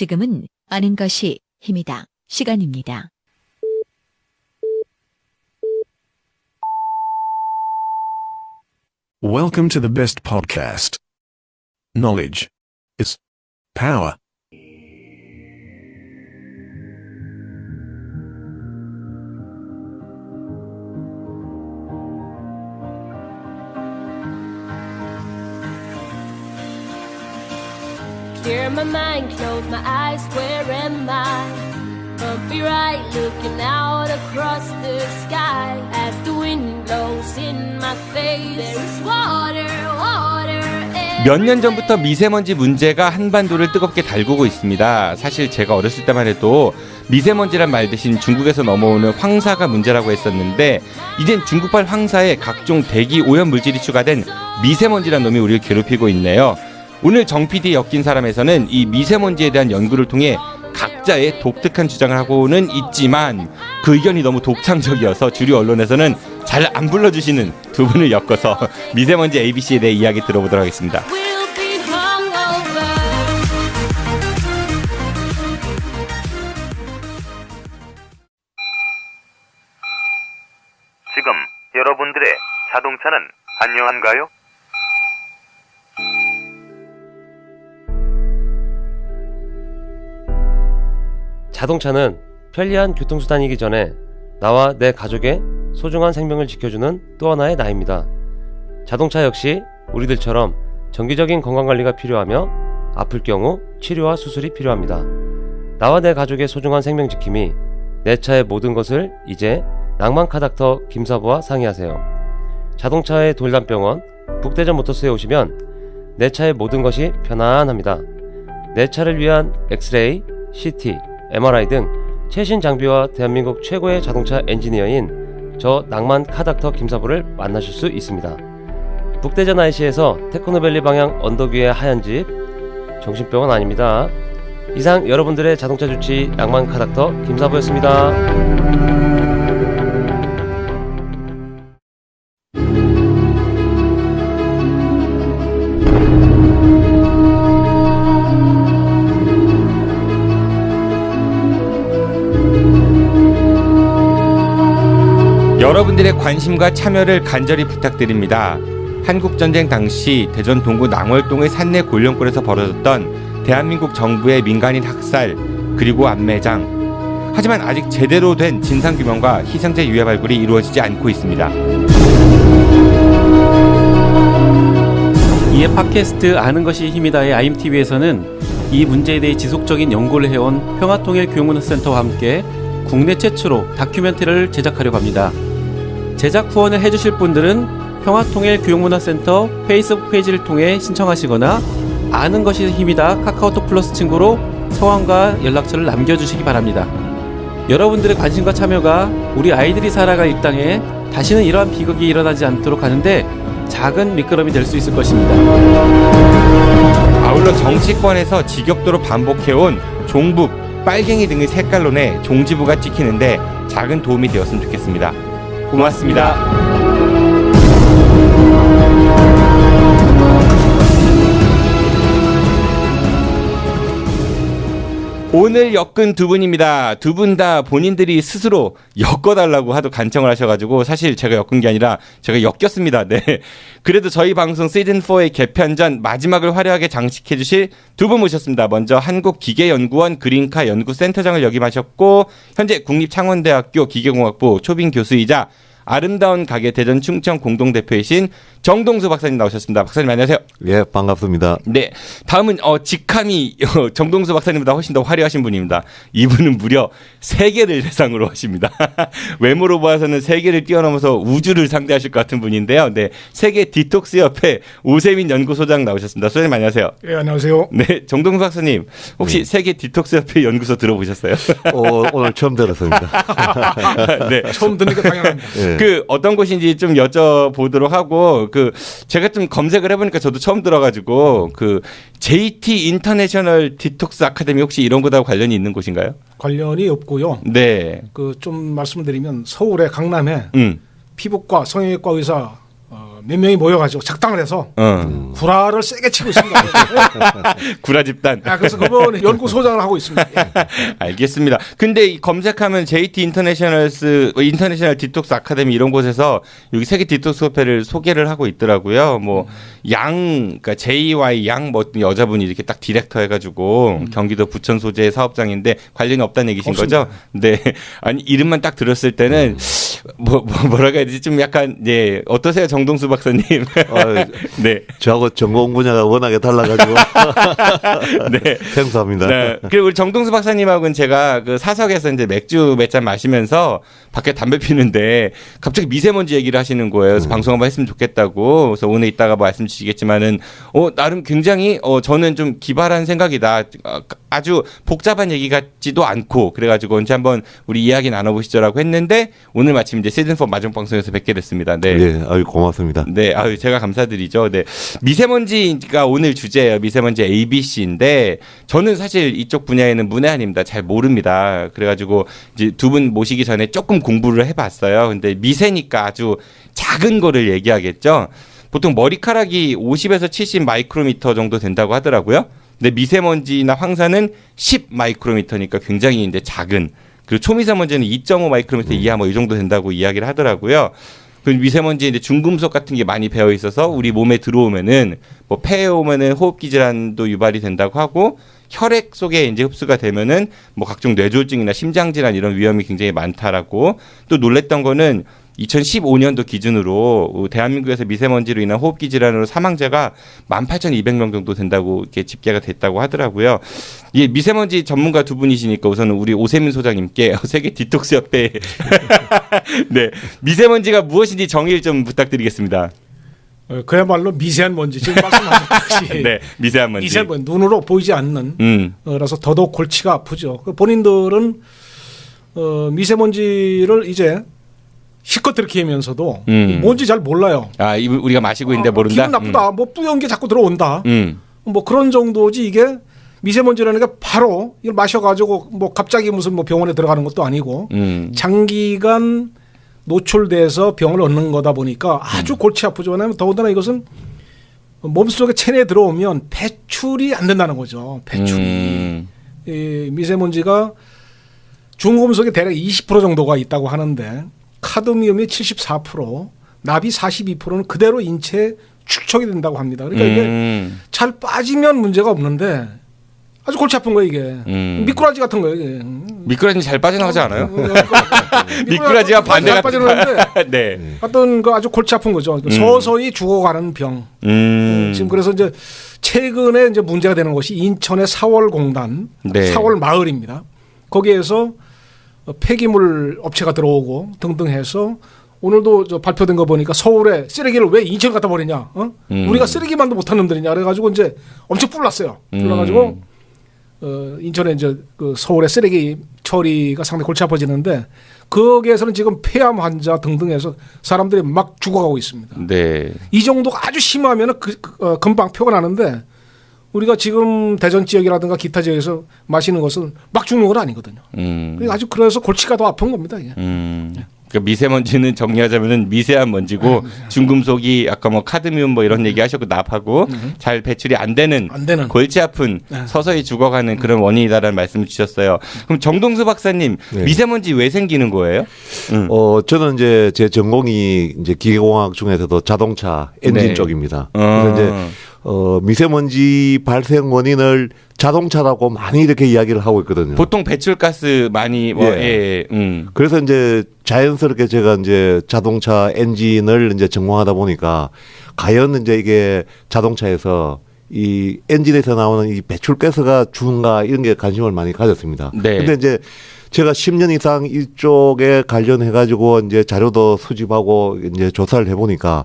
지금은 아는 것이 힘이다. 시간입니다. Welcome to the best podcast. Knowledge is power. Clear my mind, close my eyes, where am I? Bumpy ride, looking out across the sky. As the wind blows in my face, there's water, water. 몇 년 전부터 미세먼지 문제가 한반도를 뜨겁게 달구고 있습니다. 사실 제가 어렸을 때만 해도 미세먼지란 말 대신 중국에서 넘어오는 황사가 문제라고 했었는데, 이젠 중국발 황사에 각종 대기 오염 물질이 추가된 미세먼지란 놈이 우리를 괴롭히고 있네요. 오늘 정 PD의 엮인 사람에서는 이 미세먼지에 대한 연구를 통해 각자의 독특한 주장을 하고는 있지만, 그 의견이 너무 독창적이어서 주류 언론에서는 잘 안 불러주시는 두 분을 엮어서 미세먼지 ABC에 대해 이야기 들어보도록 하겠습니다. We'll be hungover. 지금 여러분들의 자동차는 안녕한가요? 자동차는 편리한 교통수단이기 전에 나와 내 가족의 소중한 생명을 지켜주는 또 하나의 나입니다. 자동차 역시 우리들처럼 정기적인 건강관리가 필요하며 아플 경우 치료와 수술이 필요합니다. 나와 내 가족의 소중한 생명 지킴이 내 차의 모든 것을 이제 낭만카 닥터 김사부와 상의하세요. 자동차의 돌담병원 북대전 모터스에 오시면 내 차의 모든 것이 편안합니다. 내 차를 위한 엑스레이, CT, MRI 등 최신 장비와 대한민국 최고의 자동차 엔지니어인 저 낭만 카닥터 김사부를 만나실 수 있습니다. 북대전 IC에서 테크노밸리 방향 언덕 위의 하얀 집, 정신병원 아닙니다. 이상 여러분들의 자동차 주치 낭만 카닥터 김사부였습니다. 여러분들의 관심과 참여를 간절히 부탁드립니다. 한국전쟁 당시 대전 동구 낭월동의 산내 골령골에서 벌어졌던 대한민국 정부의 민간인 학살 그리고 안매장. 하지만 아직 제대로 된 진상규명과 희생자 유해 발굴이 이루어지지 않고 있습니다. 이에 팟캐스트 아는 것이 힘이다의 IMTV에서는 이 문제에 대해 지속적인 연구를 해온 평화통일교육문화센터와 함께 국내 최초로 다큐멘터리를 제작하려고 합니다. 제작 후원을 해주실 분들은 평화통일교육문화센터 페이스북 페이지를 통해 신청하시거나 아는 것이 힘이다 카카오톡 플러스 친구로 성함과 연락처를 남겨주시기 바랍니다. 여러분들의 관심과 참여가 우리 아이들이 살아갈 이 땅에 다시는 이러한 비극이 일어나지 않도록 하는데 작은 미끄럼이 될 수 있을 것입니다. 아울러 정치권에서 직격도로 반복해온 종북, 빨갱이 등의 색깔론에 종지부가 찍히는데 작은 도움이 되었으면 좋겠습니다. 고맙습니다. 오늘 엮은 두 분입니다. 두 분 다 본인들이 스스로 엮어달라고 하도 간청을 하셔가지고 사실 제가 엮은 게 아니라 제가 엮였습니다. 네. 그래도 저희 방송 시즌4의 개편 전 마지막을 화려하게 장식해 주실 두 분 모셨습니다. 먼저 한국기계연구원 그린카 연구센터장을 역임하셨고 현재 국립창원대학교 기계공학부 초빙 교수이자 아름다운 가게 대전 충청 공동대표이신 정동수 박사님 나오셨습니다. 박사님 안녕하세요. 예, 반갑습니다. 네, 다음은 직함이 정동수 박사님보다 훨씬 더 화려하신 분입니다. 이분은 무려 세계를 대상으로 하십니다. 외모로 봐서는 세계를 뛰어넘어서 우주를 상대하실 것 같은 분인데요. 네, 세계 디톡스 협회 오세민 연구소장 나오셨습니다. 소장님 안녕하세요. 예, 안녕하세요. 네, 정동수 박사님 혹시 세계 디톡스 협회 연구소 들어보셨어요? 오늘 처음 들었습니다. 네, 처음 듣는 게 당연합니다. 예. 그 어떤 곳인지 좀 여쭤보도록 하고 그 제가 좀 검색을 해보니까 저도 처음 들어가지고 그 JT 인터내셔널 디톡스 아카데미 혹시 이런 거하고 관련이 있는 곳인가요? 관련이 없고요. 네. 그 좀 말씀드리면 서울의 강남에 피부과 성형외과 의사 몇 명이 모여가지고 작당을 해서 구라를 세게 치고 있습니다. 구라 집단. 그래서 그번 연구소장을 하고 있습니다. 예. 알겠습니다. 근데 이 검색하면 JT 인터내셔널 디톡스 아카데미 이런 곳에서 여기 세계 디톡스 협회를 소개를 하고 있더라고요. 뭐 그러니까 JY 양 뭐 여자분이 이렇게 딱 디렉터 해가지고 경기도 부천 소재의 사업장인데 관련이 없다는 얘기신 없습니다. 거죠? 네. 아니 이름만 딱 들었을 때는 뭐라고 해야 되지? 좀 약간 예 어떠세요, 정동수 박사님? 네. 저하고 전공 분야가 워낙에 달라가지고 네. 생소합니다. 네. 그리고 우리 정동수 박사님하고는 제가 그 사석에서 이제 맥주 몇 잔 마시면서 밖에 담배 피는데 갑자기 미세먼지 얘기를 하시는 거예요. 그래서 방송 한번 했으면 좋겠다고. 그래서 오늘 이따가 말씀 주시겠지만은 나름 굉장히 저는 좀 기발한 생각이다. 아주 복잡한 얘기 같지도 않고 그래가지고 언제 한번 우리 이야기 나눠보시죠라고 했는데 오늘 마침 이제 시즌4 마지막 방송에서 뵙게 됐습니다. 네. 네, 아유 고맙습니다. 네, 아유 제가 감사드리죠. 네, 미세먼지가 오늘 주제예요. 미세먼지 ABC인데 저는 사실 이쪽 분야에는 문외한입니다. 잘 모릅니다. 그래가지고 이제 두 분 모시기 전에 조금 공부를 해봤어요. 근데 미세니까 아주 작은 거를 얘기하겠죠. 보통 머리카락이 50에서 70 마이크로미터 정도 된다고 하더라고요. 근데 미세먼지나 황사는 10 마이크로미터니까 굉장히 이제 작은. 그리고 초미세먼지는 2.5 마이크로미터 이하 뭐 이 정도 된다고 이야기를 하더라고요. 그 미세먼지 이제 중금속 같은 게 많이 배어 있어서 우리 몸에 들어오면은 뭐 폐에 오면은 호흡기 질환도 유발이 된다고 하고 혈액 속에 이제 흡수가 되면은 뭐 각종 뇌졸중이나 심장 질환 이런 위험이 굉장히 많다라고. 또 놀랬던 거는 2015년도 기준으로 대한민국에서 미세먼지로 인한 호흡기 질환으로 사망자가 18,200명 정도 된다고 이렇게 집계가 됐다고 하더라고요. 이 미세먼지 전문가 두 분이시니까 우선은 우리 오세민 소장님께 세계 디톡스 협회 네, 미세먼지가 무엇인지 정의를 좀 부탁드리겠습니다. 그야말로 미세한 먼지 지금 말씀하셨듯이 네, 미세한 먼지. 미세한 먼지 눈으로 보이지 않는 그래서 더더욱 골치가 아프죠. 본인들은 미세먼지를 이제 실컷 들이키면서도 뭔지 잘 몰라요. 우리가 마시고 있는데 모른다. 기분 나쁘다. 뭐 뿌연 게 자꾸 들어온다. 뭐 그런 정도지 이게 미세먼지라는 게 바로 이걸 마셔가지고 뭐 갑자기 무슨 뭐 병원에 들어가는 것도 아니고 장기간 노출돼서 병을 얻는 거다 보니까 아주 골치 아프죠. 왜냐하면 더군다나 이것은 몸속에 체내에 들어오면 배출이 안 된다는 거죠. 배출이. 이 미세먼지가 중금속에 대략 20% 정도가 있다고 하는데 카드미움이 74%, 납이 42%는 그대로 인체에 축적이 된다고 합니다. 그러니까 이게 잘 빠지면 문제가 없는데 아주 골치 아픈 거예요 이게. 미꾸라지 같은 거예요 이게. 미꾸라지는 잘 빠져나가지 않아요? 미꾸라지가 반대가 빠져나가는데 네. 어떤 그 아주 골치 아픈 거죠. 서서히 죽어가는 병. 지금 그래서 이제 최근에 이제 문제가 되는 것이 인천의 사월공단, 네. 사월마을입니다. 거기에서 폐기물 업체가 들어오고 등등 해서 오늘도 저 발표된 거 보니까 서울에 쓰레기를 왜 인천 갖다 버리냐? 우리가 쓰레기만도 못하는 놈들이냐? 그래가지고 이제 엄청 뿔났어요. 뿔나가지고 인천에 이제 그 서울의 쓰레기 처리가 상당히 골치 아파지는데 거기에서는 지금 폐암 환자 등등해서 사람들이 막 죽어가고 있습니다. 네. 이 정도가 아주 심하면은 금방 표가 나는데 우리가 지금 대전 지역이라든가 기타 지역에서 마시는 것은 막 죽는 건 아니거든요. 아주 그래서 골치가 더 아픈 겁니다. 이게. 그러니까 미세먼지는 정리하자면은 미세한 먼지고 중금속이 아까 뭐 카드뮴 뭐 이런 얘기 하셨고 납하고 잘 배출이 안 되는 골치 아픈 서서히 죽어가는 그런 원인이다라는 말씀을 주셨어요. 그럼 정동수 박사님 네. 미세먼지 왜 생기는 거예요? 저는 이제 제 전공이 이제 기계공학 중에서도 자동차 엔진 네. 쪽입니다. 그래서 이제 미세먼지 발생 원인을 자동차라고 많이 이렇게 이야기를 하고 있거든요. 보통 배출가스 많이 그래서 이제 자연스럽게 제가 이제 자동차 엔진을 이제 전공하다 보니까 과연 이제 이게 자동차에서 이 엔진에서 나오는 이 배출가스가 주는가 이런 게 관심을 많이 가졌습니다. 네. 근데 이제 제가 10년 이상 이쪽에 관련해 가지고 이제 자료도 수집하고 이제 조사를 해 보니까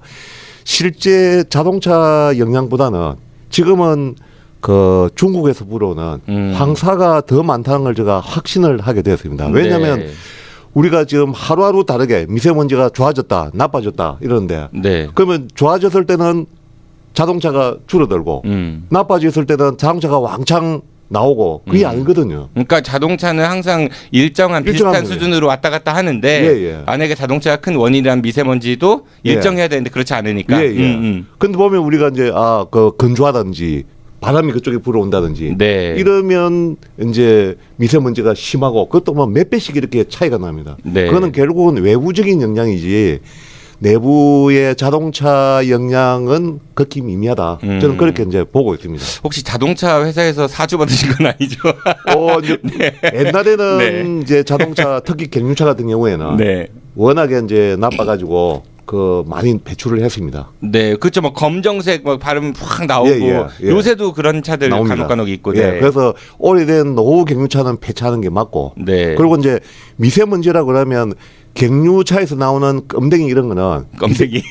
실제 자동차 영향보다는 지금은 그 중국에서 불어오는 황사가 더 많다는 걸 제가 확신을 하게 되었습니다. 왜냐하면 네. 우리가 지금 하루하루 다르게 미세먼지가 좋아졌다, 나빠졌다 이러는데 네. 그러면 좋아졌을 때는 자동차가 줄어들고 나빠졌을 때는 자동차가 왕창 나오고 그게 아니거든요. 그러니까 자동차는 항상 일정한 비슷한 일정한 수준으로 왔다 갔다 하는데 예. 만약에 자동차가 큰 원인이란 미세먼지도 일정해야 되는데 그렇지 않으니까. 근데 보면 우리가 이제 그 건조하다든지 바람이 그쪽에 불어온다든지 네. 이러면 이제 미세먼지가 심하고 그것도 뭐 몇 배씩 이렇게 차이가 납니다. 네. 그거는 결국은 외부적인 영향이지 내부의 자동차 영향은 극히 미미하다. 저는 그렇게 이제 보고 있습니다. 혹시 자동차 회사에서 사주 받으신 건 아니죠? 이제 옛날에는 이제 자동차 특히 경유차 같은 경우에는 워낙에 이제 나빠가지고 그 많이 배출을 했습니다. 네, 그렇죠. 뭐 검정색 뭐 발음 확 나오고 요새도 그런 차들 간혹 있고. 그래서 오래된 노후 경유차는 폐차하는 게 맞고. 그리고 이제 미세먼지라 그러면 경유차에서 나오는 껌댕이 이런 거는 껌댕이.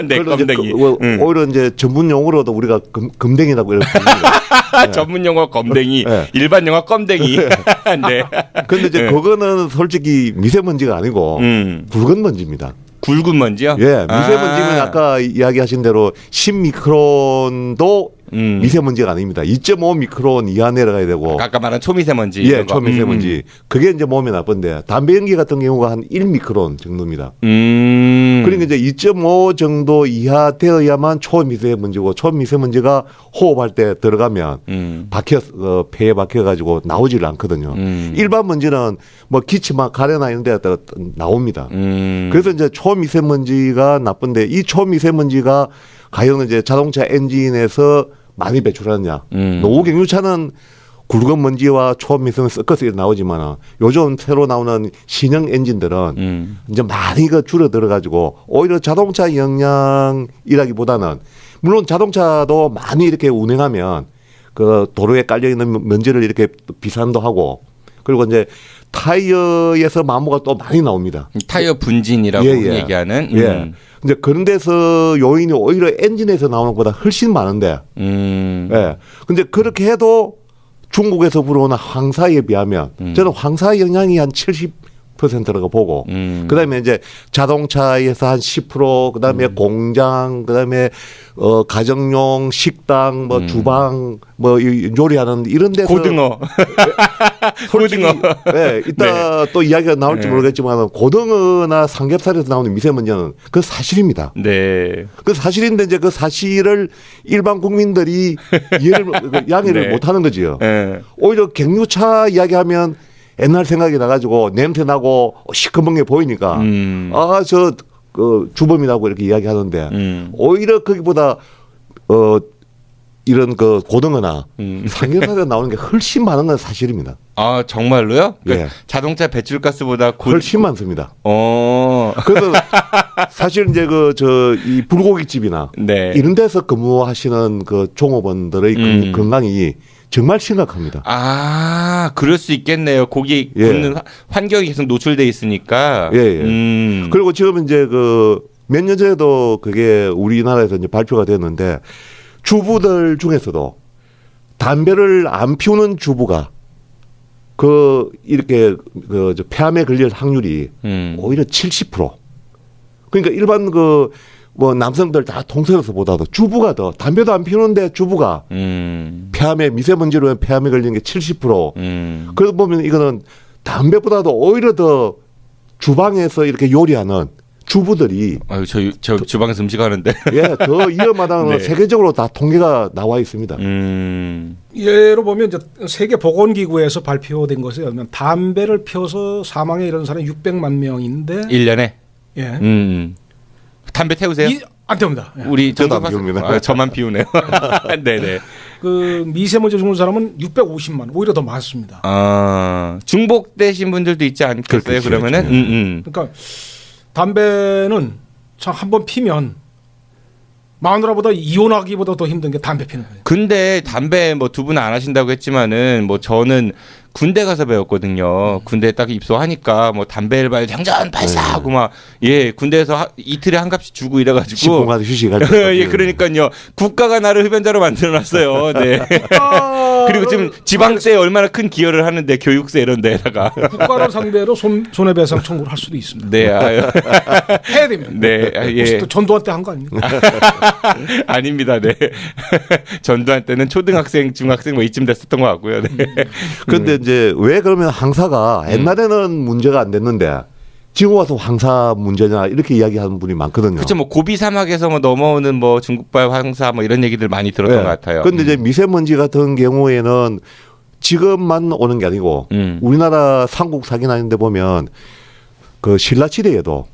네, 껌댕이. 오히려 이제 전문 용어로도 우리가 껌댕이라고 이렇게 부릅니다. 전문 용어 껌댕이, 일반 용어 껌댕이. 네. 근데 이제 그거는 솔직히 미세먼지가 아니고 굵은 먼지입니다. 굵은 먼지요? 예, 미세먼지는 아까 이야기하신 대로 10미크론도 미세먼지가 아닙니다. 2.5 미크론 이하 내려가야 되고. 아까 말한 초미세먼지. 예, 초미세먼지. 그게 이제 몸에 나쁜데 담배 연기 같은 경우가 한 1미크론 정도입니다. 그러니까 이제 2.5 정도 이하 되어야만 초미세먼지고 초미세먼지가 호흡할 때 들어가면 폐에 박혀가지고 나오질 않거든요. 일반 먼지는 뭐 기침만 가래나 이런 데 나옵니다. 그래서 이제 초미세먼지가 나쁜데 이 초미세먼지가 과연 이제 자동차 엔진에서 많이 배출하느냐. 노후 경유차는 굵은 먼지와 초미세먼지 섞어서 나오지만 요즘 새로 나오는 신형 엔진들은 이제 많이 줄어들어 가지고 오히려 자동차 영향이라기보다는 물론 자동차도 많이 이렇게 운행하면 그 도로에 깔려 있는 먼지를 이렇게 비산도 하고 그리고 이제 타이어에서 마모가 또 많이 나옵니다. 타이어 분진이라고 얘기하는. 이제 그런 데서 요인이 오히려 엔진에서 나오는 것보다 훨씬 많은데. 근데 그렇게 해도 중국에서 불어오는 황사에 비하면 저는 황사 영향이 한 70%라고 보고 그다음에 이제 자동차에서 한 10% 그다음에 공장 그다음에 가정용 식당 뭐 주방 뭐 요리하는 이런 데서 고등어 고등어 이따 또 이야기가 나올지 모르겠지만 고등어나 삼겹살에서 나오는 미세먼지는 그 사실입니다. 그 사실인데 이제 그 사실을 일반 국민들이 양해를 못하는 거지요. 오히려 경유차 이야기하면 옛날 생각이 나가지고 냄새 나고 시커먼 게 보이니까 그 주범이라고 이렇게 이야기하는데 오히려 거기보다 이런 그 고등어나 삼겹살에 나오는 게 훨씬 많은 건 사실입니다. 아 정말로요? 그러니까 자동차 배출가스보다 훨씬 많습니다. 그래서 사실 이제 이 불고기집이나 이런 데서 근무하시는 그 종업원들의 건강이 정말 심각합니다. 아, 그럴 수 있겠네요. 고기 굽는 환경이 계속 노출돼 있으니까. 그리고 지금 이제 몇 년 전에도 그게 우리나라에서 이제 발표가 됐는데 주부들 중에서도 담배를 안 피우는 주부가 이렇게 폐암에 걸릴 확률이 오히려 70%. 그러니까 일반 뭐 남성들 다 통틀어서 보다도 주부가 더 담배도 안 피우는데 주부가 폐암에 미세먼지로 폐암에 걸리는 게 70%. 그러다 보면 이거는 담배보다도 오히려 더 주방에서 이렇게 요리하는 주부들이 저 주방에서 음식하는데 더 위험하다는 세계적으로 다 통계가 나와 있습니다. 예로 보면 이제 세계 보건기구에서 발표된 것에 의하면 담배를 피워서 사망에 이르는 사람이 600만 명인데 1년에 담배 태우세요? 안 태웁니다. 우리 저도 안 피웁니다. 저만 피우네요. 네네. 그 미세먼지 죽는 사람은 650만 오히려 더 많습니다. 아 중복되신 분들도 있지 않겠어요? 그러면은 그러니까 담배는 참 한번 피면 마누라보다 이혼하기보다 더 힘든 게 담배 피는 거예요. 근데 담배 뭐 두 분은 안 하신다고 했지만은 뭐 저는 군대 가서 배웠거든요. 군대 딱 입소하니까 뭐 담배를 장전 발사하고 막 군대에서 이틀에 한 값씩 주고 이래가지고 10분간 휴식할 때. 예, 그러니까요. 국가가 나를 흡연자로 만들어놨어요. 네. 그리고 지금 지방세에 얼마나 큰 기여를 하는데 교육세 이런 데다가 국가를 상대로 손해배상 청구를 할 수도 있습니다. 네, 해야 됩니다. 네, 혹시 또 전두환 때 한 거 아닙니까? 아닙니다. 네. 전두환 때는 초등학생, 중학생 뭐 이쯤 됐었던 것 같고요. 네. 그런데 이제 왜 그러면 황사가 옛날에는 문제가 안 됐는데 지금 와서 황사 문제냐 이렇게 이야기하는 분이 많거든요. 그렇죠. 뭐 고비 사막에서 뭐 넘어오는 뭐 중국발 황사 뭐 이런 얘기들 많이 들었던 것 같아요. 그런데 이제 미세먼지 같은 경우에는 지금만 오는 게 아니고 우리나라 삼국 사기나는데 보면 그 신라시대에도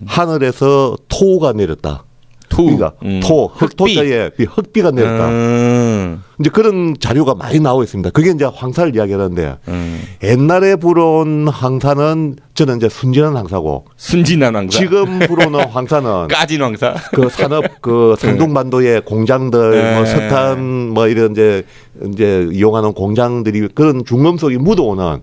하늘에서 토가 내렸다. 그러니까 흑토자에 흑비가 내렸다. 이제 그런 자료가 많이 나오고 있습니다. 그게 이제 황사를 이야기하는데 옛날에 불어온 황사는 저는 이제 순진한 황사고 순진한 황사. 지금 불어오는 황사는 까진 황사. 그 산업 그 상동반도의 공장들 뭐 석탄 뭐 이런 이제 이용하는 공장들이 그런 중금속이 묻어오는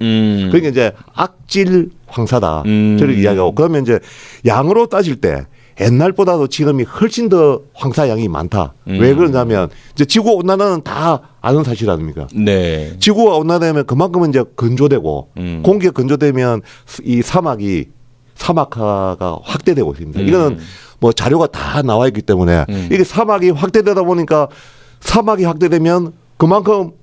그러니까 이제 악질 황사다. 저를 이야기하고 그러면 이제 양으로 따질 때 옛날보다도 지금이 훨씬 더 황사량이 많다. 왜 그러냐면 이제 지구 온난화는 다 아는 사실 아닙니까? 네. 지구가 온난화되면 그만큼은 이제 건조되고 공기가 건조되면 이 사막화가 확대되고 있습니다. 이거는 뭐 자료가 다 나와 있기 때문에 이게 사막이 확대되다 보니까 사막이 확대되면 그만큼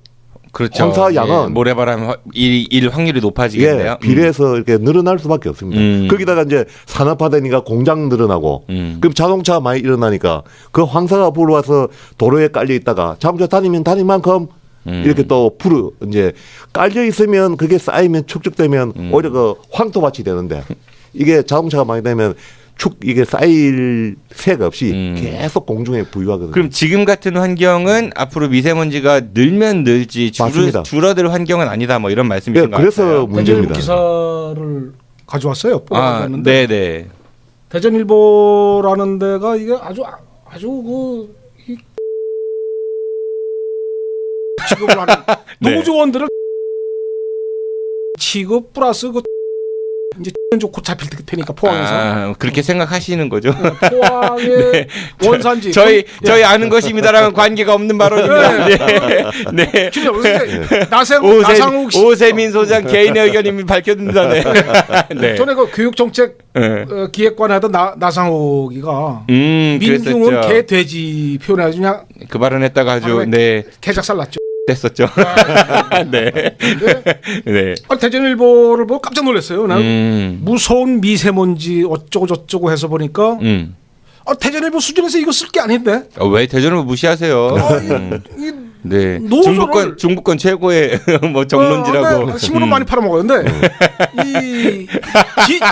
그렇죠. 황사량은 모래바람 일 확률이 높아지겠네요. 비례해서 이렇게 늘어날 수밖에 없습니다. 거기다가 이제 산업화되니까 공장 늘어나고 그럼 자동차 많이 일어나니까 그 황사가 불어와서 도로에 깔려 있다가 자동차 다니면 다니만큼 이렇게 또 이제 깔려 있으면 그게 쌓이면 축적되면 오히려 그 황토밭이 되는데 이게 자동차가 많이 되면 이게 쌓일 새가 없이 계속 공중에 부유하거든요. 그럼 지금 같은 환경은 앞으로 미세먼지가 늘면 늘지 줄어들 환경은 아니다 뭐 이런 말씀이신 것 그래서 같아요. 문제입니다. 기사를 가져왔어요. 뽑아왔는데 네네. 대전일보라는 데가 이게 아주 취급을 하는 노조원들을 취급 플러스 이제 곧 잡힐 테니까 포항에서 그렇게 생각하시는 거죠? 포항의 원산지 저희 아는 것입니다랑은 관계가 없는 발언입니다. 네. 나상욱 씨 오세민 소장 개인의 의견이 밝혀진다. 네. 전에 그 교육정책 기획관 하던 나상욱이가 민중은 개 돼지 표현해가지고 그냥 그 발언했다가 아주 개작살 났죠. 됐었죠. 네. 네. 대전일보를 보고 깜짝 놀랐어요. 난 무서운 미세먼지 어쩌고 저쩌고 해서 보니까 대전일보 수준에서 이거 쓸 게 아닌데. 왜 대전일보 무시하세요? 네. 중부권 최고의 뭐 정론지라고. 신문은 많이 팔아먹었는데 이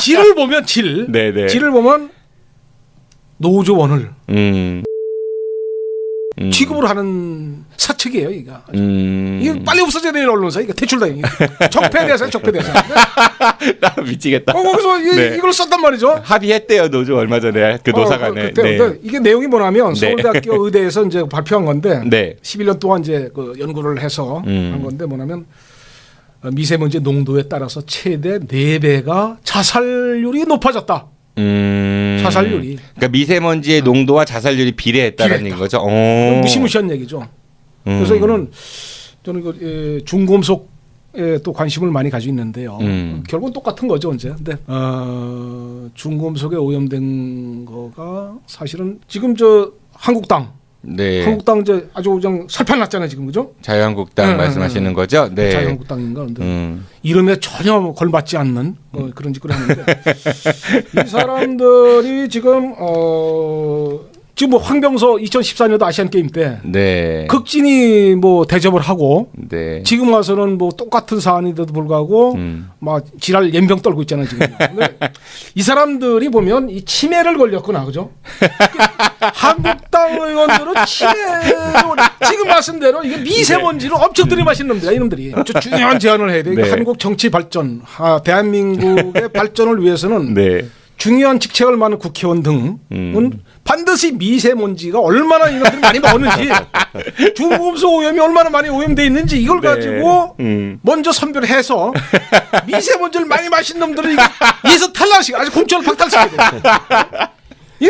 질을 보면 질을 보면 노조원을 취급을 하는 사측이에요, 이거. 이게 빨리 없어져야 되는 언론사, 이거 퇴출당이. 적폐대사. 나 미치겠다. 거기서 이걸 썼단 말이죠. 합의했대요, 노조 얼마 전에 그 노사간에. 근데 이게 내용이 뭐냐면 서울대학교 의대에서 이제 발표한 건데 11년 동안 이제 그 연구를 해서 한 건데 뭐냐면 미세먼지 농도에 따라서 최대 4배가 자살률이 높아졌다. 자살률이. 그러니까 미세먼지의 농도와 자살률이 비례했다는 거죠. 무시무시한 얘기죠. 그래서 이거는 저는 그 중금속에 또 관심을 많이 가지고 있는데요. 결국은 똑같은 거죠, 이제. 근데 중금속에 오염된 거가 사실은 지금 한국당 이제 아주 그냥 살판났잖아요, 지금 그죠? 자유한국당 말씀하시는 거죠? 네. 자유한국당인가? 근데 이름에 전혀 걸맞지 않는 그런 짓을 하는데 이 사람들이 지금 뭐 황병서 2014년도 아시안 게임 때 극진히 뭐 대접을 하고 지금 와서는 뭐 똑같은 사안인데도 불구하고 막 지랄 연병 떨고 있잖아요, 지금. 근데 이 사람들이 보면 이 치매를 걸렸구나, 그죠? 한국당 의원들은 지금 말씀대로 이게 미세먼지를 엄청 들이마시는 놈들이야, 이놈들이. 중요한 제안을 해야 돼. 한국 정치 발전, 대한민국의 발전을 위해서는 중요한 직책을 맡는 국회의원 등은 반드시 미세먼지가 얼마나 인간들이 많이 먹었는지 중금속 오염이 얼마나 많이 오염돼 있는지 이걸 가지고 먼저 선별해서 미세먼지를 많이 마신 놈들은 이에서 탈락시켜 아주 공천을 박탈시켜야 돼.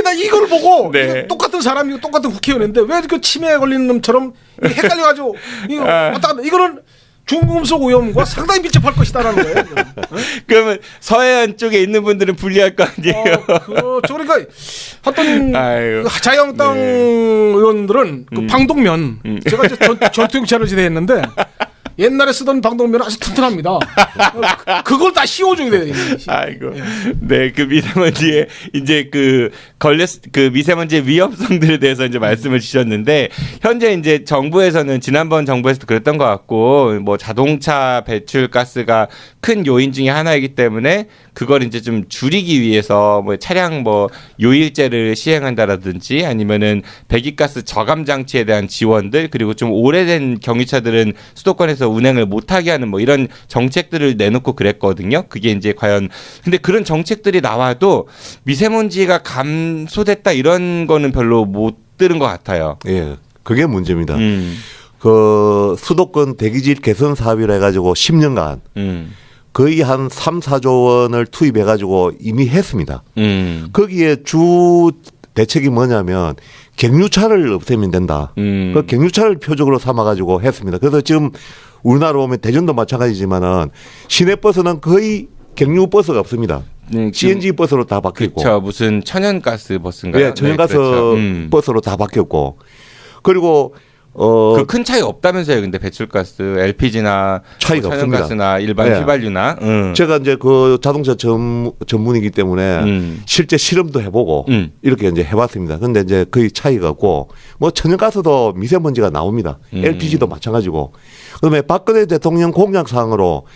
나 이걸 보고 이거 똑같은 사람이고 똑같은 국회의원인데 왜 그 치매에 걸리는 놈처럼 헷갈려가지고 이거 왔다 갔다 이거는 중금속 오염과 상당히 밀접할 것이다라는 거예요. 그러면 서해안 쪽에 있는 분들은 불리할 거 아니에요. 그러니까 어떤 자유한국당 의원들은 그 방독면 제가 이제 전투경찰을 지내했는데 옛날에 쓰던 방독면은 아주 튼튼합니다. 그걸 다 씌워줘야 돼요. 아이고. 네, 그 미세먼지에 이제 그 미세먼지의 위험성들에 대해서 이제 말씀을 주셨는데 현재 이제 정부에서는 지난번 정부에서도 그랬던 것 같고 뭐 자동차 배출가스가 큰 요인 중에 하나이기 때문에 그걸 이제 좀 줄이기 위해서 뭐 차량 뭐 요일제를 시행한다라든지 아니면은 배기가스 저감 장치에 대한 지원들 그리고 좀 오래된 경유차들은 수도권에서 운행을 못하게 하는 뭐 이런 정책들을 내놓고 그랬거든요. 그게 이제 과연 근데 그런 정책들이 나와도 미세먼지가 감소됐다 이런 거는 별로 못 들은 것 같아요. 예, 그게 문제입니다. 그 수도권 대기질 개선 사업이라 해가지고 10년간 거의 한 3, 4조 원을 투입해가지고 이미 했습니다. 거기에 주 대책이 뭐냐면 갱유차를 없애면 된다. 그 갱유차를 표적으로 삼아가지고 했습니다. 그래서 지금 우리나라 오면 대전도 마찬가지지만은 시내버스는 거의 갱유버스가 없습니다. CNG 버스로 다 바뀌었고. 그렇죠. 무슨 천연가스 버스인가요? 네, 천연가스 그렇죠. 버스로 다 바뀌었고. 그리고 그 큰 차이 없다면서요. 근데 배출가스, LPG나 차이가 천연가스나 없습니다. 일반 네. 휘발유나. 제가 이제 그 자동차 전문이기 때문에 실제 실험도 해보고 이렇게 이제 해봤습니다. 근데 이제 거의 차이가 없고 뭐 천연가스도 미세먼지가 나옵니다. LPG도 마찬가지고. 그다음에 박근혜 대통령 공약 사항으로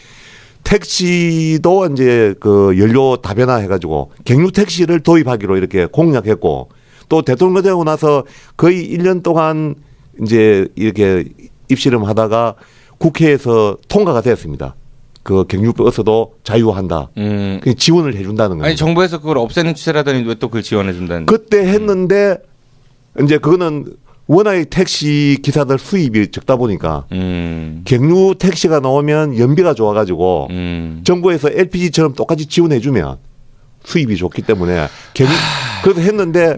택시도 이제 그 연료 다변화 해가지고 갱유 택시를 도입하기로 이렇게 공약했고 또 대통령 되고 나서 거의 1년 동안 이제 이렇게 입실험하다가 국회에서 통과가 되었습니다. 그 갱유버스도 자유화한다. 지원을 해준다는 거예요. 아니 정부에서 그걸 없애는 추세라더니 왜 또 그걸 지원해준다는? 그때 했는데 이제 그거는 워낙에 택시 기사들 수입이 적다 보니까 갱유 택시가 나오면 연비가 좋아가지고 정부에서 LPG처럼 똑같이 지원해주면 수입이 좋기 때문에 그래서 했는데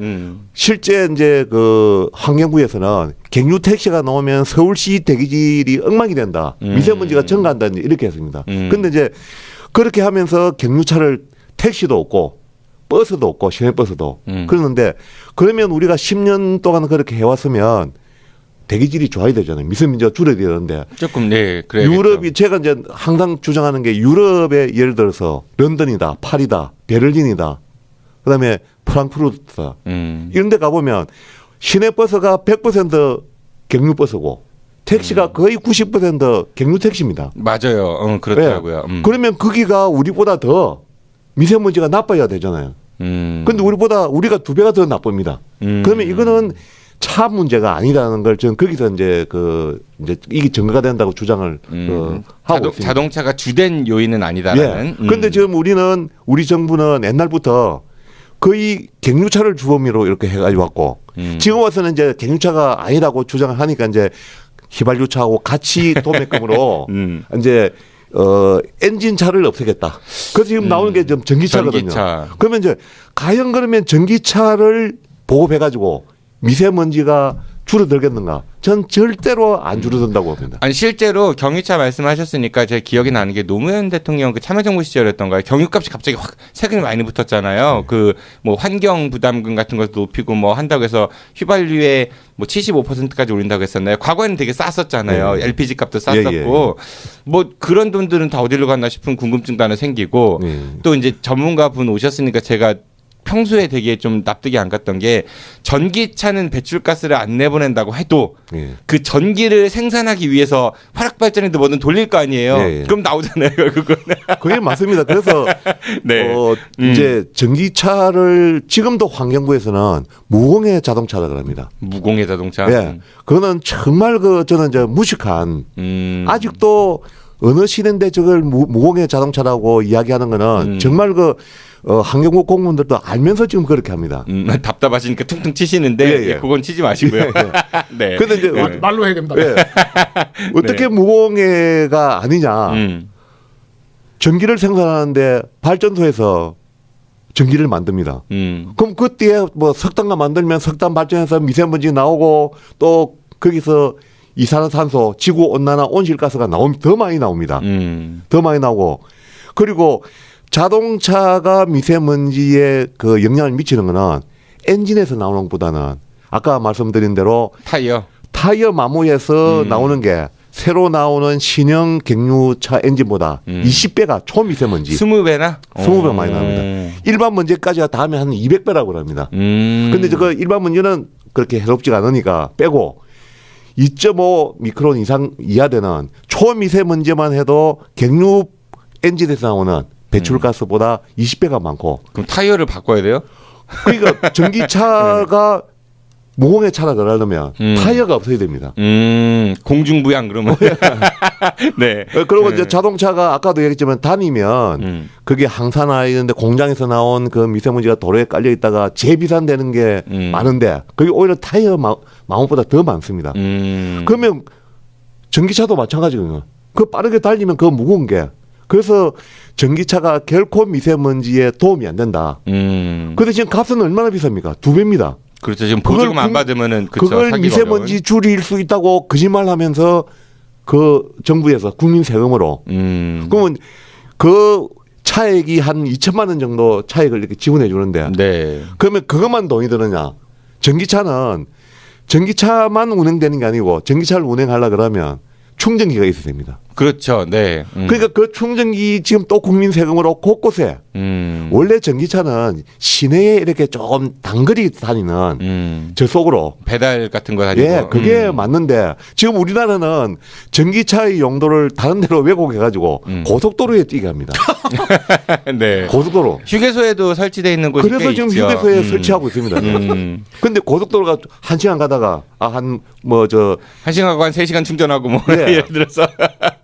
실제 이제 그 환경부에서는 갱유 택시가 나오면 서울시 대기질이 엉망이 된다. 미세먼지가 증가한다 이렇게 했습니다. 근데 이제 그렇게 하면서 갱유차를 택시도 없고 버스도 없고 시내버스도 그러는데 그러면 우리가 10년 동안 그렇게 해왔으면 대기질이 좋아야 되잖아요. 미세먼지가 줄어야 되는데 조금 네 그래요. 유럽이 제가 이제 항상 주장하는 게 유럽의 예를 들어서 런던이다, 파리다, 베를린이다, 그다음에 프랑크푸르트다 이런 데 가보면 시내버스가 100% 갱유버스고 택시가 거의 90% 갱유택시입니다. 맞아요. 그렇더라고요. 네. 그러면 거기가 우리보다 더 미세먼지가 나빠야 되잖아요. 그런데 우리가 2배가 더 나쁩니다. 그러면 이거는 차 문제가 아니라는 걸 저는 거기서 이제 이제 이게 증거가 된다고 주장을 하고 있습니다. 자동차가 주된 요인은 아니다라는. 그런데 지금 우리 정부는 옛날부터 거의 갱유차를 주범위로 이렇게 해가지고 왔고 지금 와서는 이제 갱유차가 아니라고 주장을 하니까 이제 휘발유차하고 같이 도매금으로 이제 엔진차를 없애겠다. 그래서 지금 나오는 게 좀 전기차거든요. 전기차. 그러면 이제 과연 그러면 전기차를 보급해가지고 미세먼지가 줄어들겠는가? 전 절대로 안 줄어든다고 봅니다. 아니 실제로 경유차 말씀하셨으니까 제 기억이 나는 게 노무현 대통령 그 참여정부 시절이었던가요. 경유값이 갑자기 확 세금이 많이 붙었잖아요. 그 뭐 환경 부담금 같은 것도 높이고 뭐 한다고 해서 휘발유에 뭐 75%까지 올린다고 했었나요? 과거에는 되게 쌌었잖아요. LPG 값도 쌌었고 뭐 그런 돈들은 다 어디로 갔나 싶은 궁금증도 하나 생기고 또 이제 전문가 분 오셨으니까 제가 평소에 되게 좀 납득이 안 갔던 게 전기차는 배출가스를 안 내보낸다고 해도 그 전기를 생산하기 위해서 화력발전에도 뭐든 돌릴 거 아니에요. 그럼 나오잖아요, 결국은. 그게 맞습니다. 그래서 네. 이제 전기차를 지금도 환경부에서는 무공해 자동차라 그럽니다. 무공해 자동차. 예, 그거는 정말 저는 이제 무식한 아직도 어느 시대인데 저걸 무공해 자동차라고 이야기하는 거는 정말 환경부 공무원들도 알면서 지금 그렇게 합니다. 답답하시니까 퉁퉁 치시는데 그건 치지 마시고요. 네. 근데 이제 말로 해야 됩니다. 어떻게 네. 무공해가 아니냐. 전기를 생산하는데 발전소에서 전기를 만듭니다. 그럼 그때 뭐 석탄가 만들면 석탄 발전해서 미세먼지 나오고 또 거기서 이산화탄소, 지구 온난화, 온실가스가 더 많이 나옵니다. 더 많이 나오고 그리고 자동차가 미세먼지에 그 영향을 미치는 거는 엔진에서 나오는 것보다는 아까 말씀드린 대로 타이어 마모에서 나오는 게 새로 나오는 신형 경유차 엔진보다 20배가 초미세먼지. 20배나? 20배 많이 나옵니다. 일반 먼지까지가 다 하면 한 200배라고 합니다. 근데 저거 일반 먼지는 그렇게 해롭지가 않으니까 빼고 2.5 미크론 이하 되는 초미세먼지만 해도 경유 엔진에서 나오는 배출가스보다 20배가 많고. 그럼 타이어를 바꿔야 돼요? 그러니까 전기차가 무공해 차라 그러려면 타이어가 없어야 됩니다. 공중부양 그러면. 네. 그리고 이제 자동차가 아까도 얘기했지만 다니면 그게 항사나 이런데 공장에서 나온 그 미세먼지가 도로에 깔려 있다가 재비산되는 게 많은데 그게 오히려 타이어 마모보다 더 많습니다. 그러면 전기차도 마찬가지거든요. 그 빠르게 달리면 그 무거운 게. 그래서 전기차가 결코 미세먼지에 도움이 안 된다. 근데 지금 값은 얼마나 비쌉니까? 2배입니다. 그렇죠. 지금 보조금 안 받으면은 그걸 미세먼지 어려운. 줄일 수 있다고 거짓말하면서 그 정부에서 국민 세금으로 그러면 그 차액이 한 2천만 원 정도 차액을 이렇게 지원해 주는데 네. 그러면 그것만 돈이 드느냐? 전기차만 운행되는 게 아니고 전기차를 운행하려 그러면 충전기가 있어야 됩니다. 그렇죠. 네. 그러니까 그 충전기 지금 또 국민 세금으로 곳곳에 원래 전기차는 시내에 이렇게 좀 단거리 다니는 저속으로 배달 같은 거 다니고. 예, 그게 맞는데 지금 우리나라는 전기차의 용도를 다른 데로 왜곡해가지고 고속도로에 뛰게 합니다. 네. 고속도로. 휴게소에도 설치되어 있는 곳이 그래서 지금 있죠. 휴게소에 설치하고 있습니다. 근데 고속도로가 1시간 가다가 1시간 가고 한 3시간 충전하고 뭐 네. 예를 들어서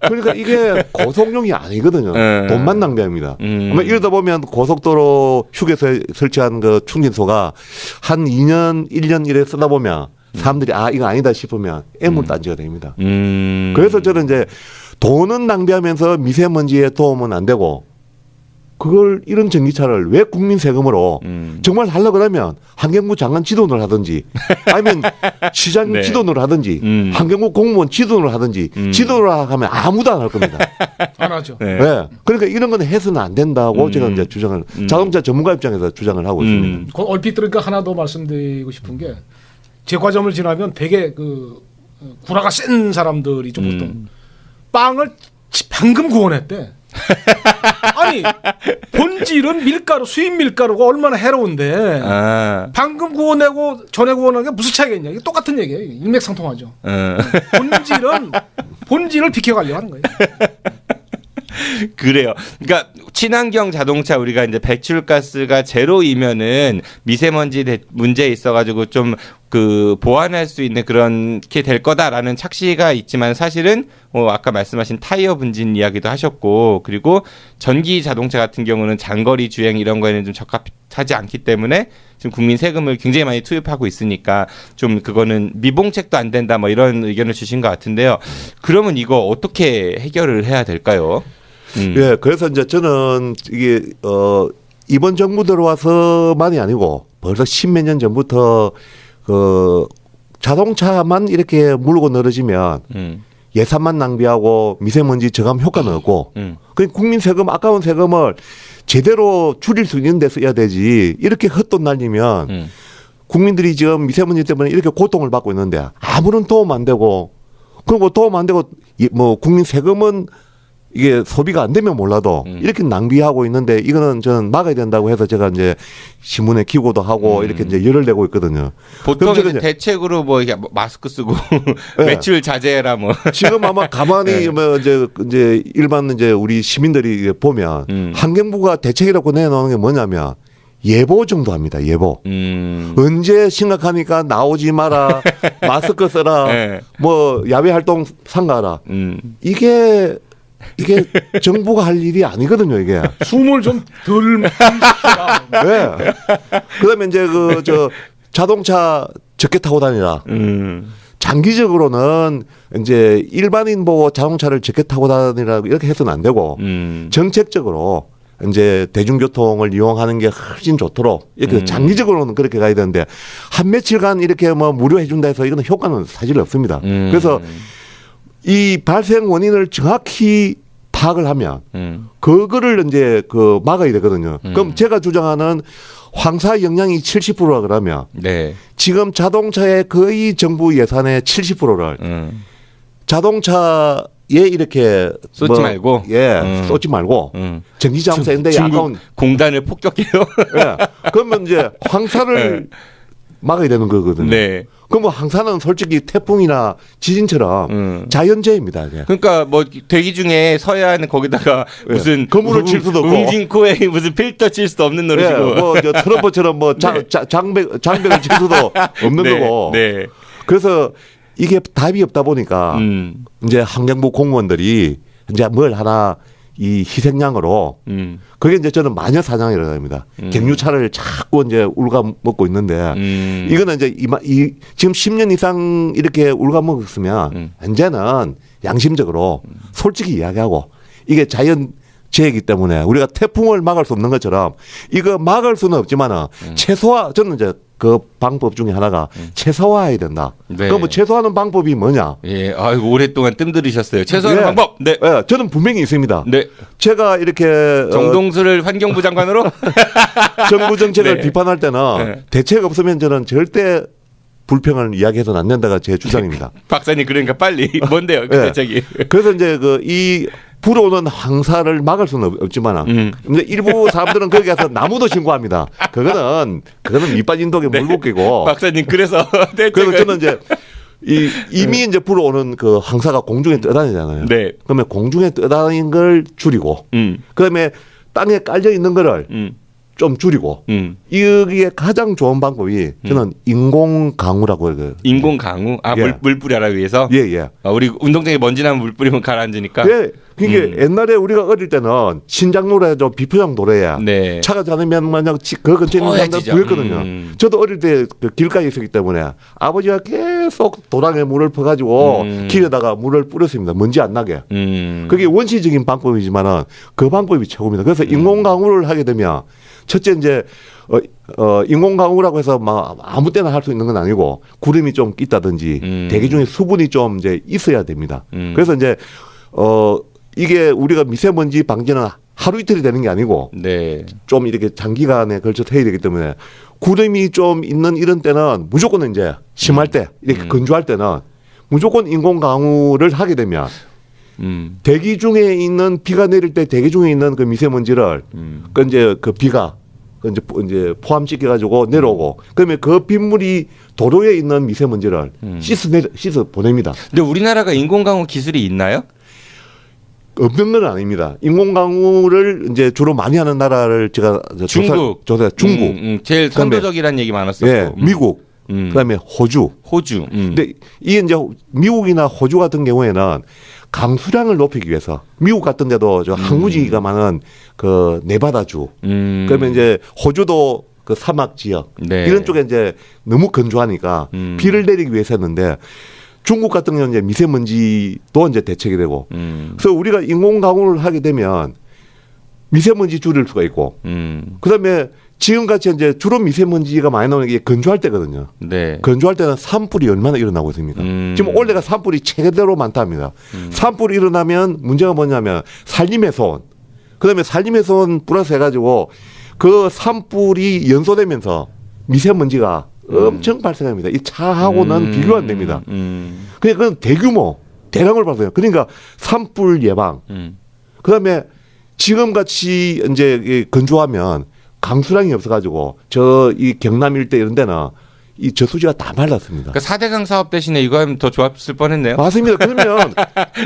그러니까 이게 고속용이 아니거든요. 돈만 낭비합니다. 아마 이러다 보면 고속도로 휴게소에 설치한 그 충전소가 한 2년, 1년 이래 쓰다 보면 사람들이 이거 아니다 싶으면 애물단지가 됩니다. 그래서 저는 이제 돈은 낭비하면서 미세먼지에 도움은 안 되고 그걸 이런 전기차를 왜 국민 세금으로 정말 하려고 그러면 환경부 장관 지도를 하든지 아니면 시장 네. 지도를 하든지 환경부 공무원 지도를 하든지 지도를 하면 아무도 안 할 겁니다. 안 하죠. 네. 네. 그러니까 이런 건 해서는 안 된다고 제가 이제 주장을 자동차 전문가 입장에서 주장을 하고 있습니다. 얼핏 들으니까 하나 더 말씀드리고 싶은 게 제과점을 지나면 되게 그 구라가 센 사람들이 좀 보통 빵을 방금 구워냈대. 아니 본질은 밀가루 수입 밀가루가 얼마나 해로운데 방금 구워내고 전에 구워낸 게 무슨 차이가 있냐. 이게 똑같은 얘기예요. 일맥상통하죠. 본질을 비켜가려고 하는 거예요. 그래요. 그러니까 친환경 자동차 우리가 이제 배출가스가 제로이면은 미세먼지 문제에 있어가지고 좀 그 보완할 수 있는 그렇게 될 거다라는 착시가 있지만 사실은 아까 말씀하신 타이어 분진 이야기도 하셨고 그리고 전기 자동차 같은 경우는 장거리 주행 이런 거에는 좀 적합하지 않기 때문에 지금 국민 세금을 굉장히 많이 투입하고 있으니까 좀 그거는 미봉책도 안 된다 뭐 이런 의견을 주신 것 같은데요. 그러면 이거 어떻게 해결을 해야 될까요? 예, 그래서 이제 저는 이게 이번 정부 들어와서만이 아니고 벌써 십몇 년 전부터 그 자동차만 이렇게 물고 늘어지면 예산만 낭비하고 미세먼지 저감 효과는 없고 그 국민 세금 아까운 세금을 제대로 줄일 수 있는 데 써야 되지 이렇게 헛돈 날리면 국민들이 지금 미세먼지 때문에 이렇게 고통을 받고 있는데 아무런 도움 안 되고 그리고 도움 안 되고 뭐 국민 세금은 이게 소비가 안 되면 몰라도 이렇게 낭비하고 있는데 이거는 저는 막아야 된다고 해서 제가 이제 신문에 기고도 하고 이렇게 이제 열을 내고 있거든요. 보통 이제 대책으로 뭐 이게 마스크 쓰고 네. 외출 자제해라 뭐. 지금 아마 가만히 뭐 이제 일반 이제 우리 시민들이 보면 환경부가 대책이라고 내놓는 게 뭐냐면 예보 정도 합니다. 예보. 언제 심각하니까 나오지 마라. 마스크 써라. 뭐 야외 활동 삼가라. 이게 이게 정부가 할 일이 아니거든요, 이게. 숨을 좀 덜 마시라. 네. 그다음에 이제 그 저 자동차 적게 타고 다니라. 장기적으로는 이제 일반인 보고 자동차를 적게 타고 다니라 이렇게 해서는 안 되고 정책적으로 이제 대중교통을 이용하는 게 훨씬 좋도록 이렇게 장기적으로는 그렇게 가야 되는데 한 며칠간 이렇게 뭐 무료해 준다 해서 이거는 효과는 사실 없습니다. 그래서 이 발생 원인을 정확히 파악을 하면 그거를 이제 그 막아야 되거든요. 그럼 제가 주장하는 황사 영향이 70%라 그러면 네. 지금 자동차의 거의 정부 예산의 70%를 자동차에 이렇게 쏟지 말고 쏟지 말고 전기 자동차인데 중국 약간 공단을 폭격해요. 예. 그러면 이제 황사를 막아야 되는 거거든요. 네. 그럼 뭐 황사는 솔직히 태풍이나 지진처럼 자연재해입니다. 이게. 그러니까 뭐 대기 중에 서야 하는 거기다가 무슨 거물을 칠 수도 없고 웅진코에 무슨 필터 칠 수도 없는 노릇이고 뭐저 트럼프처럼 뭐 장벽을 칠 수도 없는 네. 거고. 네. 그래서 이게 답이 없다 보니까 이제 환경부 공무원들이 이제 뭘 하나 이 희생양으로 그게 이제 저는 마녀 사냥이라고 합니다. 갱유차를 자꾸 이제 울가먹고 있는데 이거는 이제 지금 10년 이상 이렇게 울가먹었으면 이제는 양심적으로 솔직히 이야기하고 이게 자연 재해이기 때문에 우리가 태풍을 막을 수 없는 것처럼 이거 막을 수는 없지만은 최소화 저는 이제 그 방법 중에 하나가 최소화해야 된다. 네. 그럼 뭐 최소화하는 방법이 뭐냐? 예, 아이고 오랫동안 뜸들이셨어요. 최소화하는 네. 방법. 네. 예, 저는 분명히 있습니다. 네. 제가 이렇게 정동수를 환경부 장관으로 정부 정책을 네. 비판할 때는 네. 대책 없으면 저는 절대 불평을 이야기해서는 안 된다가 제 주장입니다. 박사님 그러니까 빨리 뭔데요 그 네. 대책이? 그래서 이제 이 불어오는 황사를 막을 수는 없지만 근데 일부 사람들은 거기 가서 나무도 신고합니다. 그거는 밑 빠진 독에 물 붓기고. 박사님 그래서 그래서 저는 이제 이미 이제 불어오는 그 황사가 공중에 떠다니잖아요. 네. 그러면 공중에 떠다니는 걸 줄이고 그다음에 땅에 깔려 있는 거를 좀 줄이고 여기에 가장 좋은 방법이 저는 인공 강우라고 해요. 인공 강우? 아, 예. 물 뿌려라 위해서? 예. 아, 우리 운동장에 먼지 나면 물 뿌리면 가라앉으니까. 예. 그게 옛날에 우리가 어릴 때는 신장노래, 비포장 노래야. 네. 차가 다니면 만약 그 근처에 있는 사람들 뽀얘지죠. 보였거든요. 저도 어릴 때 그 길가에 있었기 때문에 아버지가 계속 도랑에 물을 퍼가지고 길에다가 물을 뿌렸습니다. 먼지 안 나게. 그게 원시적인 방법이지만은 그 방법이 최고입니다. 그래서 인공 강우를 하게 되면 첫째 이제 인공 강우라고 해서 막 아무 때나 할 수 있는 건 아니고 구름이 좀 있다든지 대기 중에 수분이 좀 이제 있어야 됩니다. 그래서 이제 이게 우리가 미세먼지 방지는 하루 이틀이 되는 게 아니고 네. 좀 이렇게 장기간에 걸쳐서 해야 되기 때문에 구름이 좀 있는 이런 때는 무조건 이제 심할 때 이렇게 건조할 때는 무조건 인공 강우를 하게 되면 대기 중에 있는 비가 내릴 때 대기 중에 있는 그 미세먼지를 그 이제 그 비가 이제 포함시켜 가지고 내려오고 그러면 그 빗물이 도로에 있는 미세먼지를 씻어 보냅니다. 근데 우리나라가 인공강우 기술이 있나요? 없는 건 아닙니다. 인공강우를 이제 주로 많이 하는 나라를 제가 중국. 중국. 제일 선도적이라는 얘기 많았었고. 예, 미국. 그다음에 호주. 근데 이 이제 미국이나 호주 같은 경우에는 강수량을 높이기 위해서 미국 같은 데도 저 항구지가 많은 그 네바다주. 그러면 이제 호주도 그 사막 지역 네. 이런 쪽에 이제 너무 건조하니까 비를 내리기 위해서 했는데 중국 같은 경우는 이제 미세먼지도 이제 대책이 되고 그래서 우리가 인공 강우를 하게 되면 미세먼지 줄일 수가 있고 그다음에 지금같이 이제 주로 미세먼지가 많이 나오는 게 건조할 때거든요. 네. 건조할 때는 산불이 얼마나 일어나고 있습니까? 지금 올해가 산불이 최대로 많답니다. 산불이 일어나면 문제가 뭐냐면 산림에서 그다음에 산림에서 온 플러스 해가지고 그 산불이 연소되면서 미세먼지가 엄청 발생합니다. 이 차하고는 비교 안 됩니다. 그건 대규모 대량을 발생해요. 그러니까 산불 예방. 그다음에 지금 같이 이제 건조하면 강수량이 없어가지고 저 이 경남 일대 이런 데는 이 저수지가 다 말랐습니다. 그러니까 4대강 사업 대신에 이거 하면 더 좋았을 뻔했네요. 맞습니다. 그러면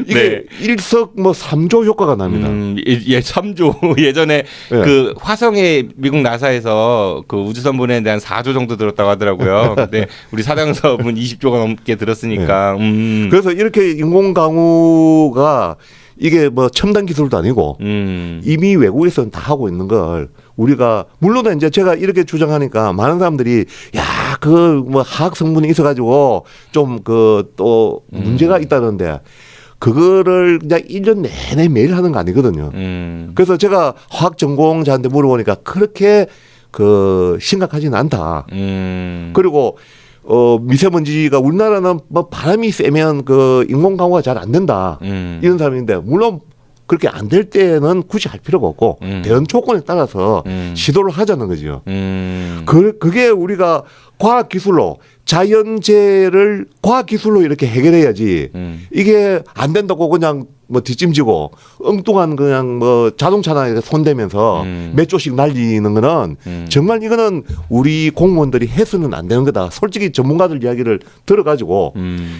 이게 네. 일석 뭐 3조 효과가 납니다. 예, 3조 예전에 네. 그 화성에 미국 나사에서 그 우주선 보내는 데 한 4조 정도 들었다고 하더라고요. 근데 우리 4대강 사업은 20조가 넘게 들었으니까. 그래서 이렇게 인공 강우가 이게 뭐 첨단 기술도 아니고 이미 외국에서는 다 하고 있는 걸 우리가 물론 이제 제가 이렇게 주장하니까 많은 사람들이 야, 그 뭐 화학 성분이 있어가지고 좀 그 또 문제가 있다는데 그거를 그냥 1년 내내 매일 하는 거 아니거든요. 그래서 제가 화학 전공자한테 물어보니까 그렇게 그 심각하지는 않다. 그리고 미세먼지가 우리나라는 뭐 바람이 세면 그 인공 강우가 잘 안 된다. 이런 사람인데 물론 그렇게 안 될 때는 굳이 할 필요가 없고 대응 조건에 따라서 시도를 하자는 거죠. 그게 우리가 과학 기술로 자연재해를 과학 기술로 이렇게 해결해야지 이게 안 된다고 그냥 뭐 뒷짐지고 엉뚱한 그냥 뭐 자동차나 손대면서 몇 조씩 날리는 거는 정말 이거는 우리 공무원들이 해서는 안 되는 거다. 솔직히 전문가들 이야기를 들어가지고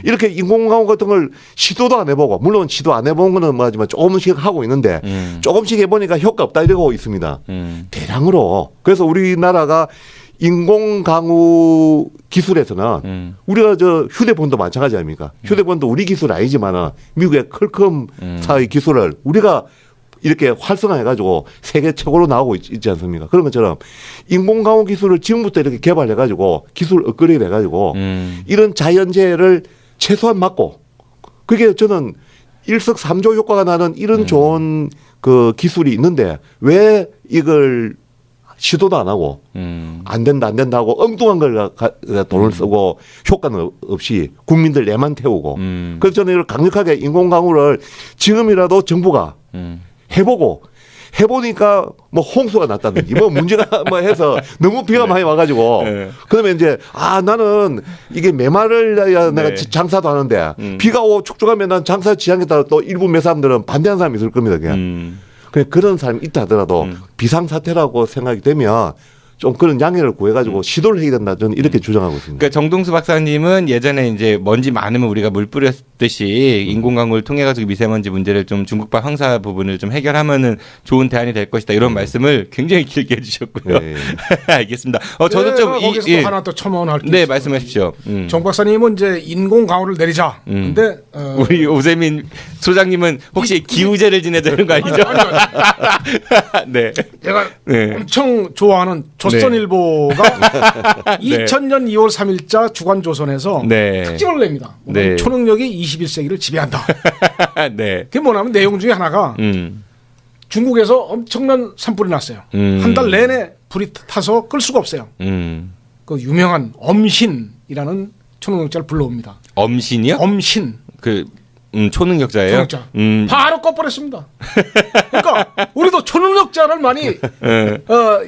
이렇게 인공강우 같은 걸 시도도 안 해보고 물론 시도 안 해본 거는 뭐하지만 조금씩 하고 있는데 조금씩 해보니까 효과 없다 이러고 있습니다. 대량으로. 그래서 우리나라가 인공강우 기술에서는 우리가 저 휴대폰도 마찬가지 아닙니까? 휴대폰도 우리 기술 아니지만은 미국의 퀄컴 사의 기술을 우리가 이렇게 활성화해가지고 세계 최고로 나오고 있지 않습니까? 그런 것처럼 인공강우 기술을 지금부터 이렇게 개발해가지고 기술 업그레이드 해가지고 이런 자연재해를 최소한 막고 그게 저는 일석삼조 효과가 나는 이런 좋은 그 기술이 있는데 왜 이걸 시도도 안 하고 안 된다 하고 엉뚱한 걸 돈을 쓰고 효과는 없이 국민들 내만 태우고 그래서 저는 이걸 강력하게 인공강우를 지금이라도 정부가 해보니까 뭐 홍수가 났다든지 뭐 문제가 뭐 해서 너무 비가 많이 와가지고 그러면 이제 나는 이게 메말을 해야 내가 장사도 하는데 비가 오고 축축하면 난 장사 지향했다가 또 일부 몇 사람들은 반대하는 사람이 있을 겁니다. 그냥. 그런 사람이 있다 하더라도 비상사태라고 생각이 되면 좀 그런 양해를 구해가지고 시도를 해야 된다. 저는 이렇게 주장하고 있습니다. 그러니까 정동수 박사님은 예전에 이제 먼지 많으면 우리가 물 뿌렸듯이 인공강우를 통해 가지고 미세먼지 문제를 좀 중국발 황사 부분을 좀 해결하면은 좋은 대안이 될 것이다. 이런 말씀을 굉장히 길게 해주셨고요. 네. 알겠습니다. 저도 좀 거기서 또 하나 또 첨언할 게 네, 있어요. 말씀하십시오. 정 박사님은 이제 인공강우를 내리자. 근데 우리 오세민 소장님은 혹시 기우제를 지내자는 거 아니죠? 네. 제가 네. 엄청 좋아하는 조선일보가 2000년 2월 3일자 주간조선에서 네. 특집을 냅니다. 네. 초능력이 21세기를 지배한다. 네. 그게 뭐냐면 내용 중에 하나가 중국에서 엄청난 산불이 났어요. 한 달 내내 불이 타서 끌 수가 없어요. 그 유명한 엄신이라는 초능력자를 불러옵니다. 엄신이요? 엄신. 그 초능력자예요. 초능력자. 바로 꺼버렸습니다. 그러니까 우리도 초능력자를 많이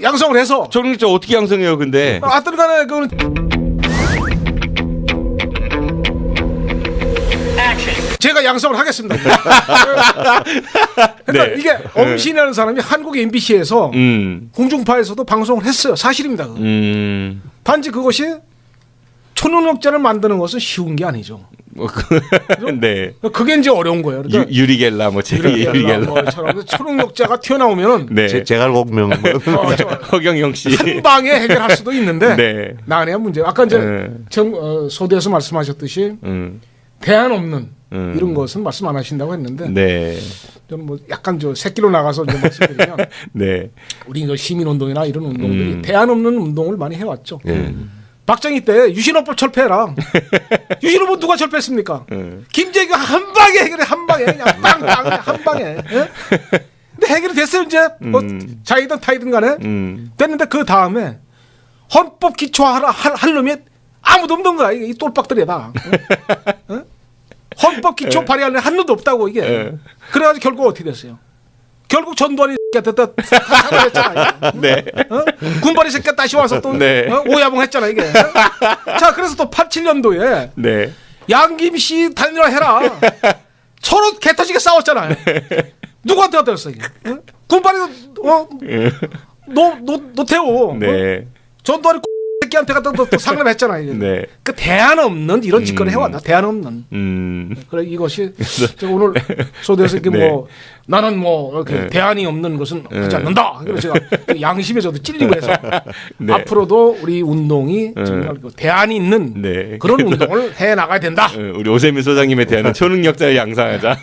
양성을 해서. 초능력자 어떻게 양성해요, 근데? 하여튼간에 그건 제가 양성을 하겠습니다. 그러니까 네. 이게 엄신이라는 사람이 한국 MBC에서 공중파에서도 방송을 했어요. 사실입니다. 단지 그것이 초능력자를 만드는 것은 쉬운 게 아니죠. 네. 그게 이제 어려운 거예요. 그러니까 유리겔라 뭐 유리겔라 뭐처럼 초능력자가 튀어나오면 네. 제갈공명 허경영 씨 한 방에 해결할 수도 있는데 네. 나아야 문제. 아까 이제 소대에서 말씀하셨듯이 대안 없는 이런 것은 말씀 안 하신다고 했는데 네. 저는 뭐 약간 저 새끼로 나가서 좀 말씀드리면 네. 우리 이거 시민운동이나 이런 운동들이 대안 없는 운동을 많이 해왔죠. 박정희 때 유신헌법 철폐해라. 유신헌법 누가 철폐했습니까? 김재규 한 방에 해결해. 한 방에 그냥 빵빵 한 방에. 예? 근데 해결이 됐어요 이제. 뭐 자이든 타이든 간에 됐는데 그 다음에 헌법 기초화하라 할 놈이 아무도 없는 거야. 이 똘박들이야 다. 어? 헌법 기초 발의하는 한 놈도 없다고 이게. 그래가지고 결국 어떻게 됐어요? 결국 전두환이 됐다 사과했잖아. 네. 군발이 새끼가 다시 와서 또 오야봉했잖아 이게. 자 그래서 또 87년도에 네. 양김씨 단일화 해라. 서로 개터지게 싸웠잖아요. 누구한테 갖다 줬어 이게? 군발이 노태우. 네. 전두환이 새끼한테 갖다 또 상담했잖아요. 네. 그 대안 없는 이런 짓거리 해왔다. 대안 없는. 그래 이것이 제가 오늘 소대에서 이렇게 네. 뭐 나는 뭐 이렇게 대안이 없는 것은 하지 않는다. 그래서 제가 양심에 저도 찔리고 해서 네. 앞으로도 우리 운동이 정말 그 대안이 있는 네. 그런 운동을 해 나가야 된다. 우리 오세민 소장님에 대한 초능력자를 양성하자.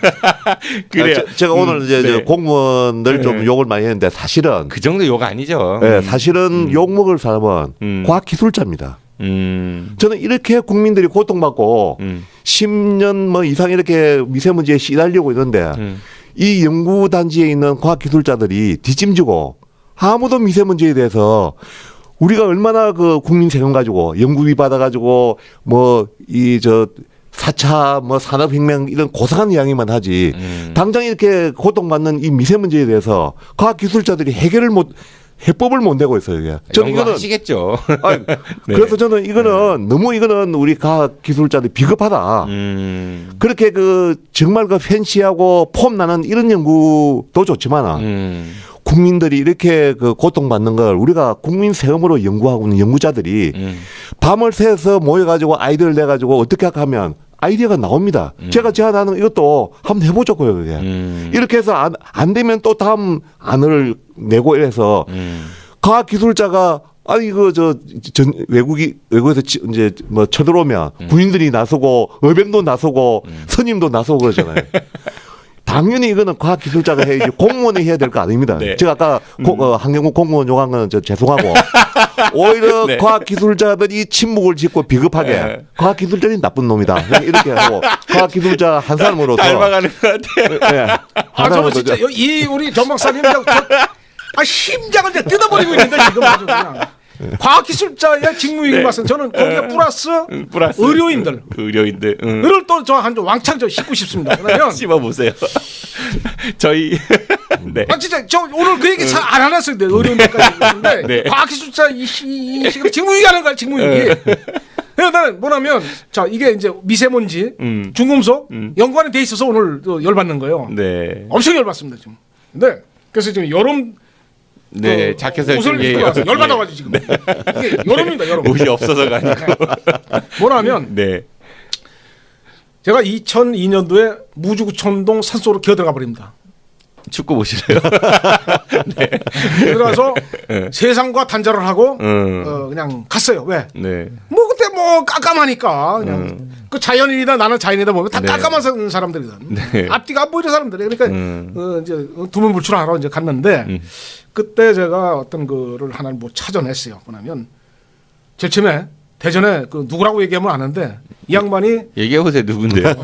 그래요. 제가 오늘 이제 네. 공무원들 좀 욕을 많이 했는데 사실은 그 정도 욕 아니죠. 네, 사실은 욕 먹을 사람은 과학기술자입니다. 저는 이렇게 국민들이 고통받고 10년 뭐 이상 이렇게 미세먼지에 시달리고 있는데 이 연구단지에 있는 과학기술자들이 뒷짐지고 아무도 미세먼지에 대해서 우리가 얼마나 그 국민 세금 가지고 연구비 받아가지고 뭐 이 저 4차 뭐 산업혁명 이런 고상한 이야기만 하지 당장 이렇게 고통받는 이 미세먼지에 대해서 과학기술자들이 해법을 못 내고 있어요. 이게. 저는 이거는 하시겠죠. 아니, 네. 그래서 저는 이거는 너무 이거는 우리 과학기술자들 비겁하다. 그렇게 그 정말 그 팬시하고 폼 나는 이런 연구도 좋지만 국민들이 이렇게 그 고통받는 걸 우리가 국민 세금으로 연구하고 있는 연구자들이 밤을 새서 모여가지고 아이디어를 내가지고 어떻게 하면 아이디어가 나옵니다. 제가 제안하는 이것도 한번 해보자고요. 그게. 이렇게 해서 안 되면 또 다음 안을 내고 이래서 과학기술자가 아니 이거 외국에서 이제 뭐 쳐들어오면 군인들이 나서고 의병도 나서고 선임도 나서고 그러잖아요. 당연히 이거는 과학기술자가 해야지 공무원이 해야 될 거 아닙니다. 네. 제가 아까 한경국 공무원 욕한 건 저 죄송하고 오히려 네. 과학기술자들이 침묵을 짓고 비겁하게 네. 과학기술자는 나쁜 놈이다. 이렇게 하고 과학기술자 한 사람으로서 닮아가는 것 같아요. 네. 아, 저는 진짜 이 우리 전 박사님 심장을 이제 뜯어버리고 있는데 지금 아주 그냥 과학기술자의 직무유기 말씀 저는 거기에 플러스 의료인들 을 또 저 한 왕창 저 싣고 싶습니다. 그러면 씹어 보세요. 저희 네. 아 진짜 저 오늘 그 얘기 잘 안 했어요. 의료인들까지 있는데 네. 과학기술자 이 식으로 직무유기하는 거야 직무유기. 그래서 나는 뭐냐면 자 이게 이제 미세먼지, 중금속 연관이 돼 있어서 오늘 또 열받는 거예요. 네. 엄청 열받습니다 지금. 근데 그래서 지금 여름 네, 자켓을 옷을 입고 와서 열받아가지고 지금 이게 여름입니다 여름. 옷이 없어서가 아니고 뭐냐면 네. 제가 2002년도에 무주구천동 산속으로 기어들어가 버립니다. 축구 보시래요. 네. 그래서 네. 세상과 단절을 하고 그냥 갔어요. 왜? 네. 뭐 그때 뭐 깜깜하니까 그냥 그 자연인이다 나는 자연이다 보면 다 네. 깜깜한 사람들이거든. 네. 앞뒤가 안 보이는 사람들이. 그러니까 이제 두문불출하러 이제 갔는데 그때 제가 어떤 거를 하나 뭐 찾아냈어요. 뭐냐면 제일 처음에 대전에 그 누구라고 얘기하면 아는데 이 양반이 얘기해 보세요 누군데요?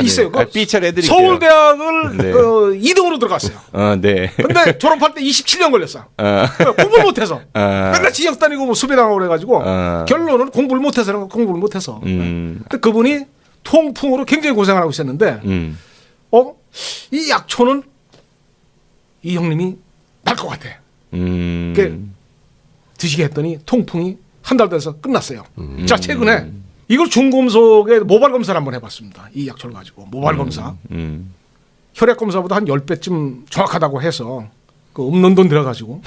있어요. 그 삐처리해드릴게요. 서울대학을 네. 2등으로 들어갔어요. 네. 근데 졸업할 때 27년 걸렸어. 공부를 못해서. 맨날 지역 다니고 뭐 수배당하고 그래가지고 결론은 공부를 못해서. 근데 그분이 통풍으로 굉장히 고생을 하고 있었는데 이 약초는 이 형님이 날 것 같아. 드시게 했더니 통풍이 한 달 돼서 끝났어요. 자 최근에 이걸 중금속의 모발 검사를 한번 해봤습니다. 이 약초를 가지고 모발 검사. 혈액 검사보다 한 10배쯤 정확하다고 해서 그 없는 돈 들어가지고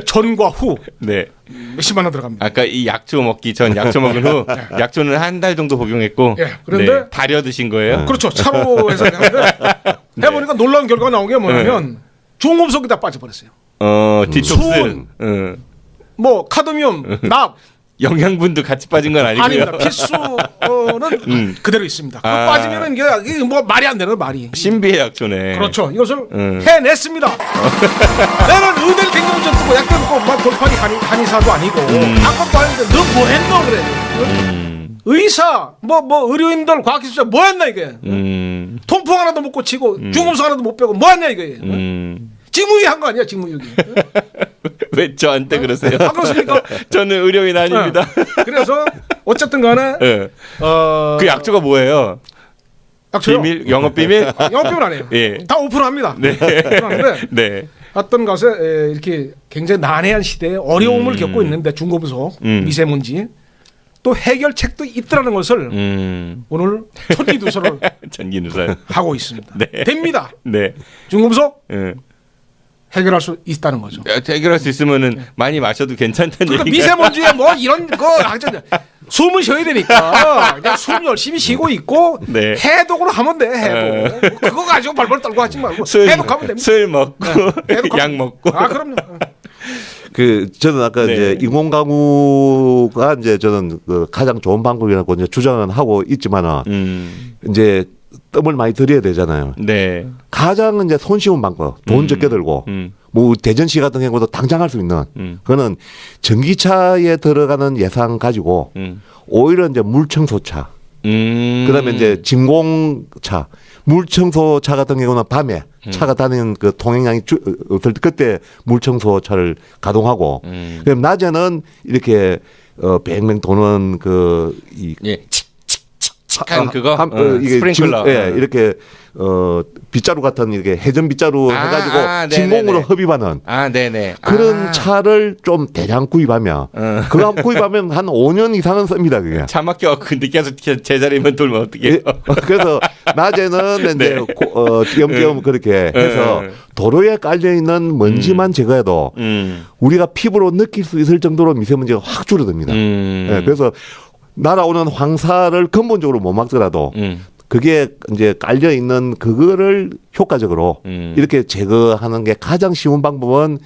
전과 후 네. 몇십만 원 들어갑니다. 아까 이 약초 먹기 전 약초 먹은 후 약초는 한 달 정도 복용했고 그런데 다려 드신 거예요? 그렇죠. 차로 해서 하는데 해보니까 놀라운 결과가 나온 게 뭐냐면 중금속이 다 빠져버렸어요. 디톡스. 수은, 뭐 카드뮴, 납 영양분도 같이 빠진 건 아니고요. 아닙니다. 필수는 그대로 있습니다. 그거 빠지면은 이게 뭐 말이 안 되는 말이. 신비의 약초네. 그렇죠. 이것을 해냈습니다. 나는 의대를 굉장히 줬고 약대 먹고 막 돌판이 한의사도 아니고 아까도 아닌데 너 뭐 했노 그래. 의사 뭐 의료인들 과학기술자 뭐 했나 이게. 통풍 하나도 못 고치고 중금속 하나도 못 빼고 뭐 했냐 이게. 직무유기 한 거 아니야 직무유기. 왜 저한테 그러세요? 그렇습니까? 저는 의료인 아닙니다. 그래서 어쨌든 간에 그 약초가 뭐예요? 약초요? 비밀? 영업 비밀? 영업 비밀 아니에요. 예. 다 오픈합니다. 네. 오픈하는데 네. 어떤 것에 이렇게 굉장히 난해한 시대에 어려움을 겪고 있는데 중금속, 미세먼지 또 해결책도 있더라는 것을 오늘 천기누설을 전기누설 하고 있습니다. 네. 됩니다. 네. 중금속 해결할 수 있다는 거죠. 해결할 수 있으면은 많이 마셔도 괜찮다는 그러니까 얘기가. 미세먼지에 뭐 이런 거 하여튼 숨을 쉬어야 되니까 그냥 숨 열심히 쉬고 있고 네. 해독으로 하면 돼. 해독. 뭐 그거 가지고 발발 떨고 하지 말고 해독하면 됩니다. 술 먹고 약 먹고. 아 그럼요. 그 저는 아까 네. 이제 인공가무가 이제 저는 그 가장 좋은 방법이라고 이제 주장은 하고 있지만은 이제 뜸을 많이 들여야 되잖아요. 네. 가장 이제 손쉬운 방법, 돈 적게 들고 뭐 대전시 같은 경우도 당장 할 수 있는 그거는 전기차에 들어가는 예산 가지고 오히려 이제 물청소차, 그다음에 이제 진공차, 물청소차 같은 경우는 밤에 차가 다니는 그 통행량이 없을 때 그때 물청소차를 가동하고 그럼 낮에는 이렇게 뱅뱅 도는 그이 예. 칙칙칙한 그거 이게 스프링클러. 이렇게 빗자루 같은 이렇게 회전 빗자루 해가지고 진공으로 흡입하는 네네. 그런 차를 좀 대량 구입하면 그거 구입하면 한 5년 이상은 씁니다 그게. 차 막혀 근데 계속 제자리만 돌면 어떡해요? 그래서 낮에는 네. 이제 띄엄띄엄 그렇게 해서 도로에 깔려 있는 먼지만 제거해도 우리가 피부로 느낄 수 있을 정도로 미세먼지가 확 줄어듭니다. 네, 그래서 날아오는 황사를 근본적으로 못 막더라도 그게 이제 깔려 있는 그거를 효과적으로 이렇게 제거하는 게 가장 쉬운 방법은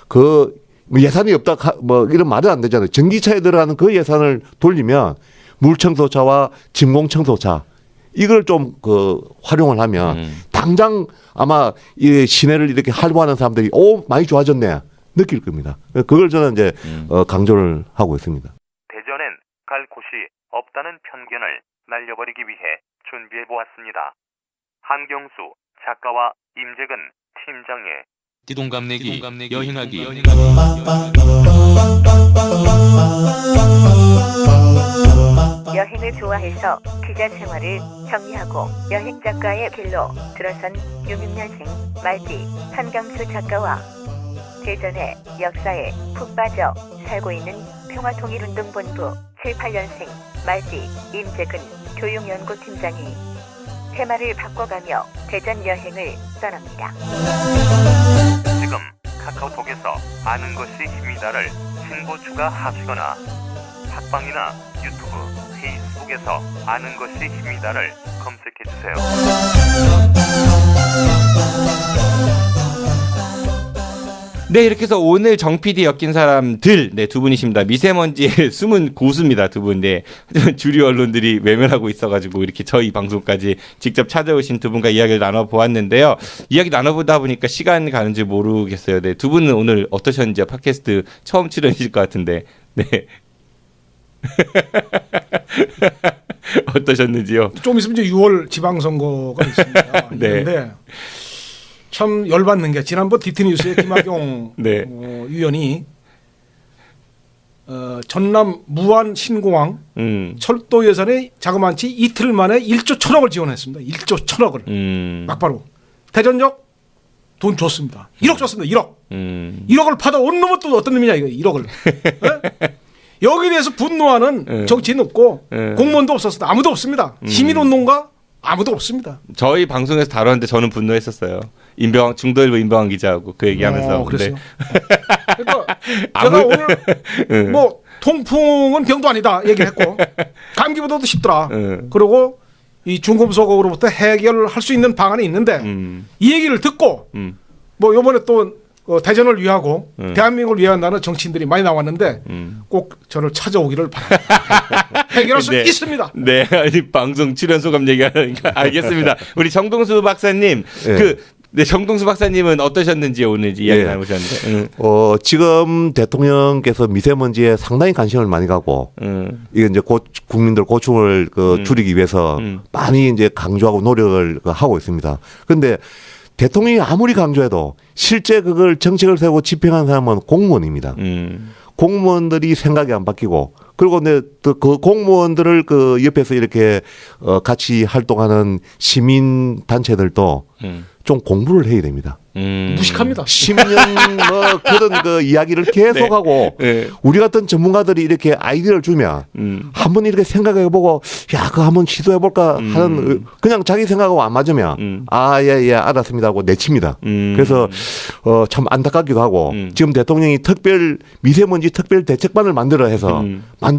그 예산이 없다 뭐 이런 말은 안 되잖아요. 전기차에 들어가는 그 예산을 돌리면 물청소차와 진공청소차 이걸 좀 그 활용을 하면 당장 아마 이 시내를 이렇게 활보하는 사람들이 많이 좋아졌네 느낄 겁니다. 그걸 저는 이제 강조를 하고 있습니다. 대전엔 갈 곳이 없다는 편견을 날려버리기 위해 준비해 보았습니다. 한경수 작가와 임재근 팀장의 띠동갑내기 여행하기. 여행을 좋아해서 기자 생활을 정리하고 여행 작가의 길로 들어선 유명년생 말띠 한경수 작가와 대전의 역사에 푹 빠져 살고 있는 평화통일운동본부 7, 8년생 말띠 임재근 교육연구팀장이 테마를 바꿔가며 대전 여행을 떠납니다. 지금 카카오톡에서 아는 것이 힘이다를 신고 추가하시거나 팟빵이나 유튜브, 페이스북에서 아는 것이 힘이다를 검색해주세요. 네, 이렇게 해서 오늘 정 PD 엮인 사람들, 네, 두 분이십니다. 미세먼지의 숨은 고수입니다, 두 분. 네. 하지만 주류 언론들이 외면하고 있어가지고 이렇게 저희 방송까지 직접 찾아오신 두 분과 이야기를 나눠보았는데요. 이야기 나눠보다 보니까 시간 가는 줄 모르겠어요. 네, 두 분은 오늘 어떠셨는지요? 팟캐스트 처음 출연이실 것 같은데. 네. 어떠셨는지요? 좀 있으면 이제 6월 지방선거가 있습니다. 네. 있는데 참 열받는 게 지난번 디트뉴스의 김학용 네. 위원이 전남 무안 신공항 철도 예산의 자그마치 이틀 만에 1조 1,000억을 지원했습니다. 1조 1,000억을 막바로 대전역 돈 줬습니다. 1억 줬습니다. 1억. 1억을 받아온 놈은 또 어떤 놈이냐 이거 1억을. 여기에 대해서 분노하는 정치인 없고 공무원도 없었습니다. 아무도 없습니다. 시민운동가 아무도 없습니다. 저희 방송에서 다뤘는데 저는 분노했었어요. 중도일보 임병환 기자하고 그 얘기하면서. 그랬어요. 그러니까 제가 오늘 뭐 통풍은 병도 아니다 얘기했고 감기보다도 쉽더라. 그리고 이 중금속으로부터 해결할 수 있는 방안이 있는데 이 얘기를 듣고 뭐 이번에 또 대전을 위하고 대한민국을 위한다는 정치인들이 많이 나왔는데 꼭 저를 찾아오기를 바랍니다. 해결할 수 있습니다. 네, 아니 방송 출연 소감 얘기하니까 알겠습니다. 우리 정동수 박사님, 정동수 박사님은 어떠셨는지 오늘 이야기 나누셨는데. 지금 대통령께서 미세먼지에 상당히 관심을 많이 갖고 이게 이제 국민들 고충을 줄이기 위해서 많이 이제 강조하고 노력을 하고 있습니다. 그런데 대통령이 아무리 강조해도 실제 그걸 정책을 세우고 집행하는 사람은 공무원입니다. 공무원들이 생각이 안 바뀌고 그리고 그 공무원들을 그 옆에서 이렇게 같이 활동하는 시민 단체들도 좀 공부를 해야 됩니다. 무식합니다. 10년 뭐 그런 그 이야기를 계속하고 네. 우리 같은 전문가들이 이렇게 아이디어를 주면 한번 이렇게 생각해보고 야 그거 한번 시도해볼까 하는 그냥 자기 생각하고 안 맞으면 예 알았습니다 하고 내칩니다. 그래서 참 안타깝기도 하고 지금 대통령이 미세먼지 특별 대책반을 만들어 해서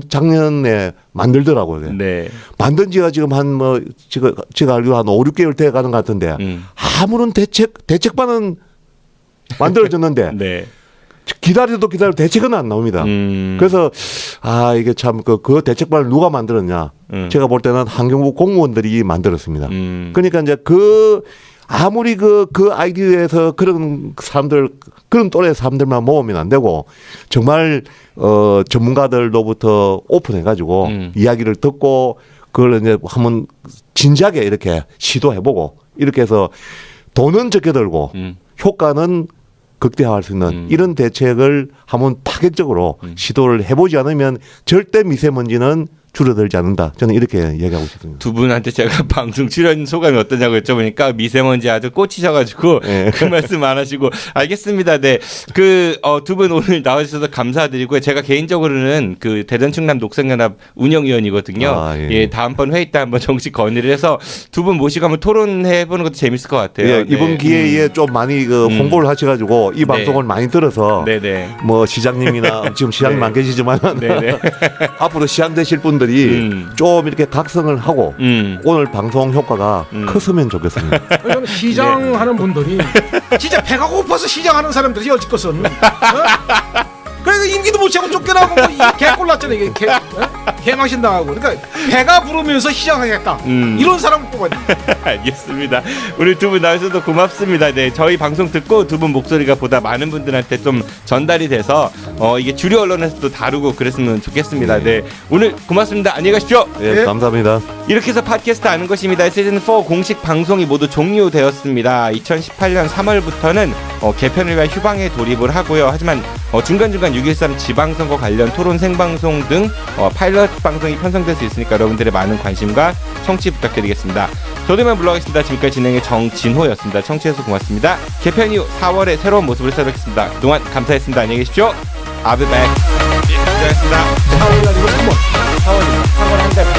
작년에 만들더라고요. 네. 만든 지가 지금 제가 알기로 한 5, 6개월 돼 가는 것 같은데 아무런 대책반은 만들어졌는데 네. 기다려도 대책은 안 나옵니다. 그래서 이게 참 그 대책반을 누가 만들었냐? 제가 볼 때는 환경부 공무원들이 만들었습니다. 그러니까 이제 아무리 그 아이디어에서 그런 사람들 그런 또래 사람들만 모으면 안 되고 정말 전문가들로부터 오픈해가지고 이야기를 듣고 그걸 이제 한번 진지하게 이렇게 시도해보고 이렇게 해서 돈은 적게 들고 효과는 극대화할 수 있는 이런 대책을 한번 파격적으로 시도를 해보지 않으면 절대 미세먼지는 줄어들지 않는다. 저는 이렇게 얘기하고 싶습니다. 두 분한테 제가 방송 출연 소감이 어떠냐고 여쭤보니까 미세먼지 아주 꽂히셔가지고 네. 그 말씀 안 하시고 알겠습니다. 네, 두 분 오늘 나와주셔서 감사드리고요. 제가 개인적으로는 그 대전 충남 녹색연합 운영위원이거든요. 예, 다음번 회의 때 한번 정식 건의를 해서 두 분 모시고 한번 토론해보는 것도 재밌을 것 같아요. 예, 이번 기회에 좀 많이 홍보를 하셔가지고 이 방송을 많이 들어서 뭐 시장님이나 지금 시장님 안 계시지만 앞으로 시장 되실 분들 좀 이렇게 각성을 하고 오늘 방송 효과가 컸으면 좋겠습니다. 저는 시장하는 분들이 진짜 배가 고파서 시장하는 사람들이 여지껏은 그래서 임기도 못 채고 쫓겨나고 뭐 개꼴 났잖아요. 이게 개망신 당하고. 그러니까 배가 부르면서 시장하겠다. 이런 사람 뽑아야 돼. 알겠습니다. 오늘 두 분 나와주셔서 고맙습니다. 네, 저희 방송 듣고 두 분 목소리가 보다 많은 분들한테 좀 전달이 돼서 이게 주류 언론에서도 다루고 그랬으면 좋겠습니다. 네, 오늘 고맙습니다. 안녕히 가십시오. 네, 감사합니다. 이렇게 해서 팟캐스트 아는 것입니다. 시즌4 공식 방송이 모두 종료되었습니다. 2018년 3월부터는 개편을 위한 휴방에 돌입을 하고요. 하지만 중간중간 6.13 지방선거 관련 토론 생방송 등 파일럿 방송이 편성될 수 있으니까 여러분들의 많은 관심과 청취 부탁드리겠습니다. 저도 이만 물러가겠습니다. 지금까지 진행의 정진호였습니다. 청취해주셔서 고맙습니다. 개편 이후 4월에 새로운 모습으로 찾아뵙겠습니다. 그동안 감사했습니다. 안녕히 계십시오. I'll be back. 네, 고생하셨습니다. 4월 날이고 3월. 4월입니다. 3월 한 달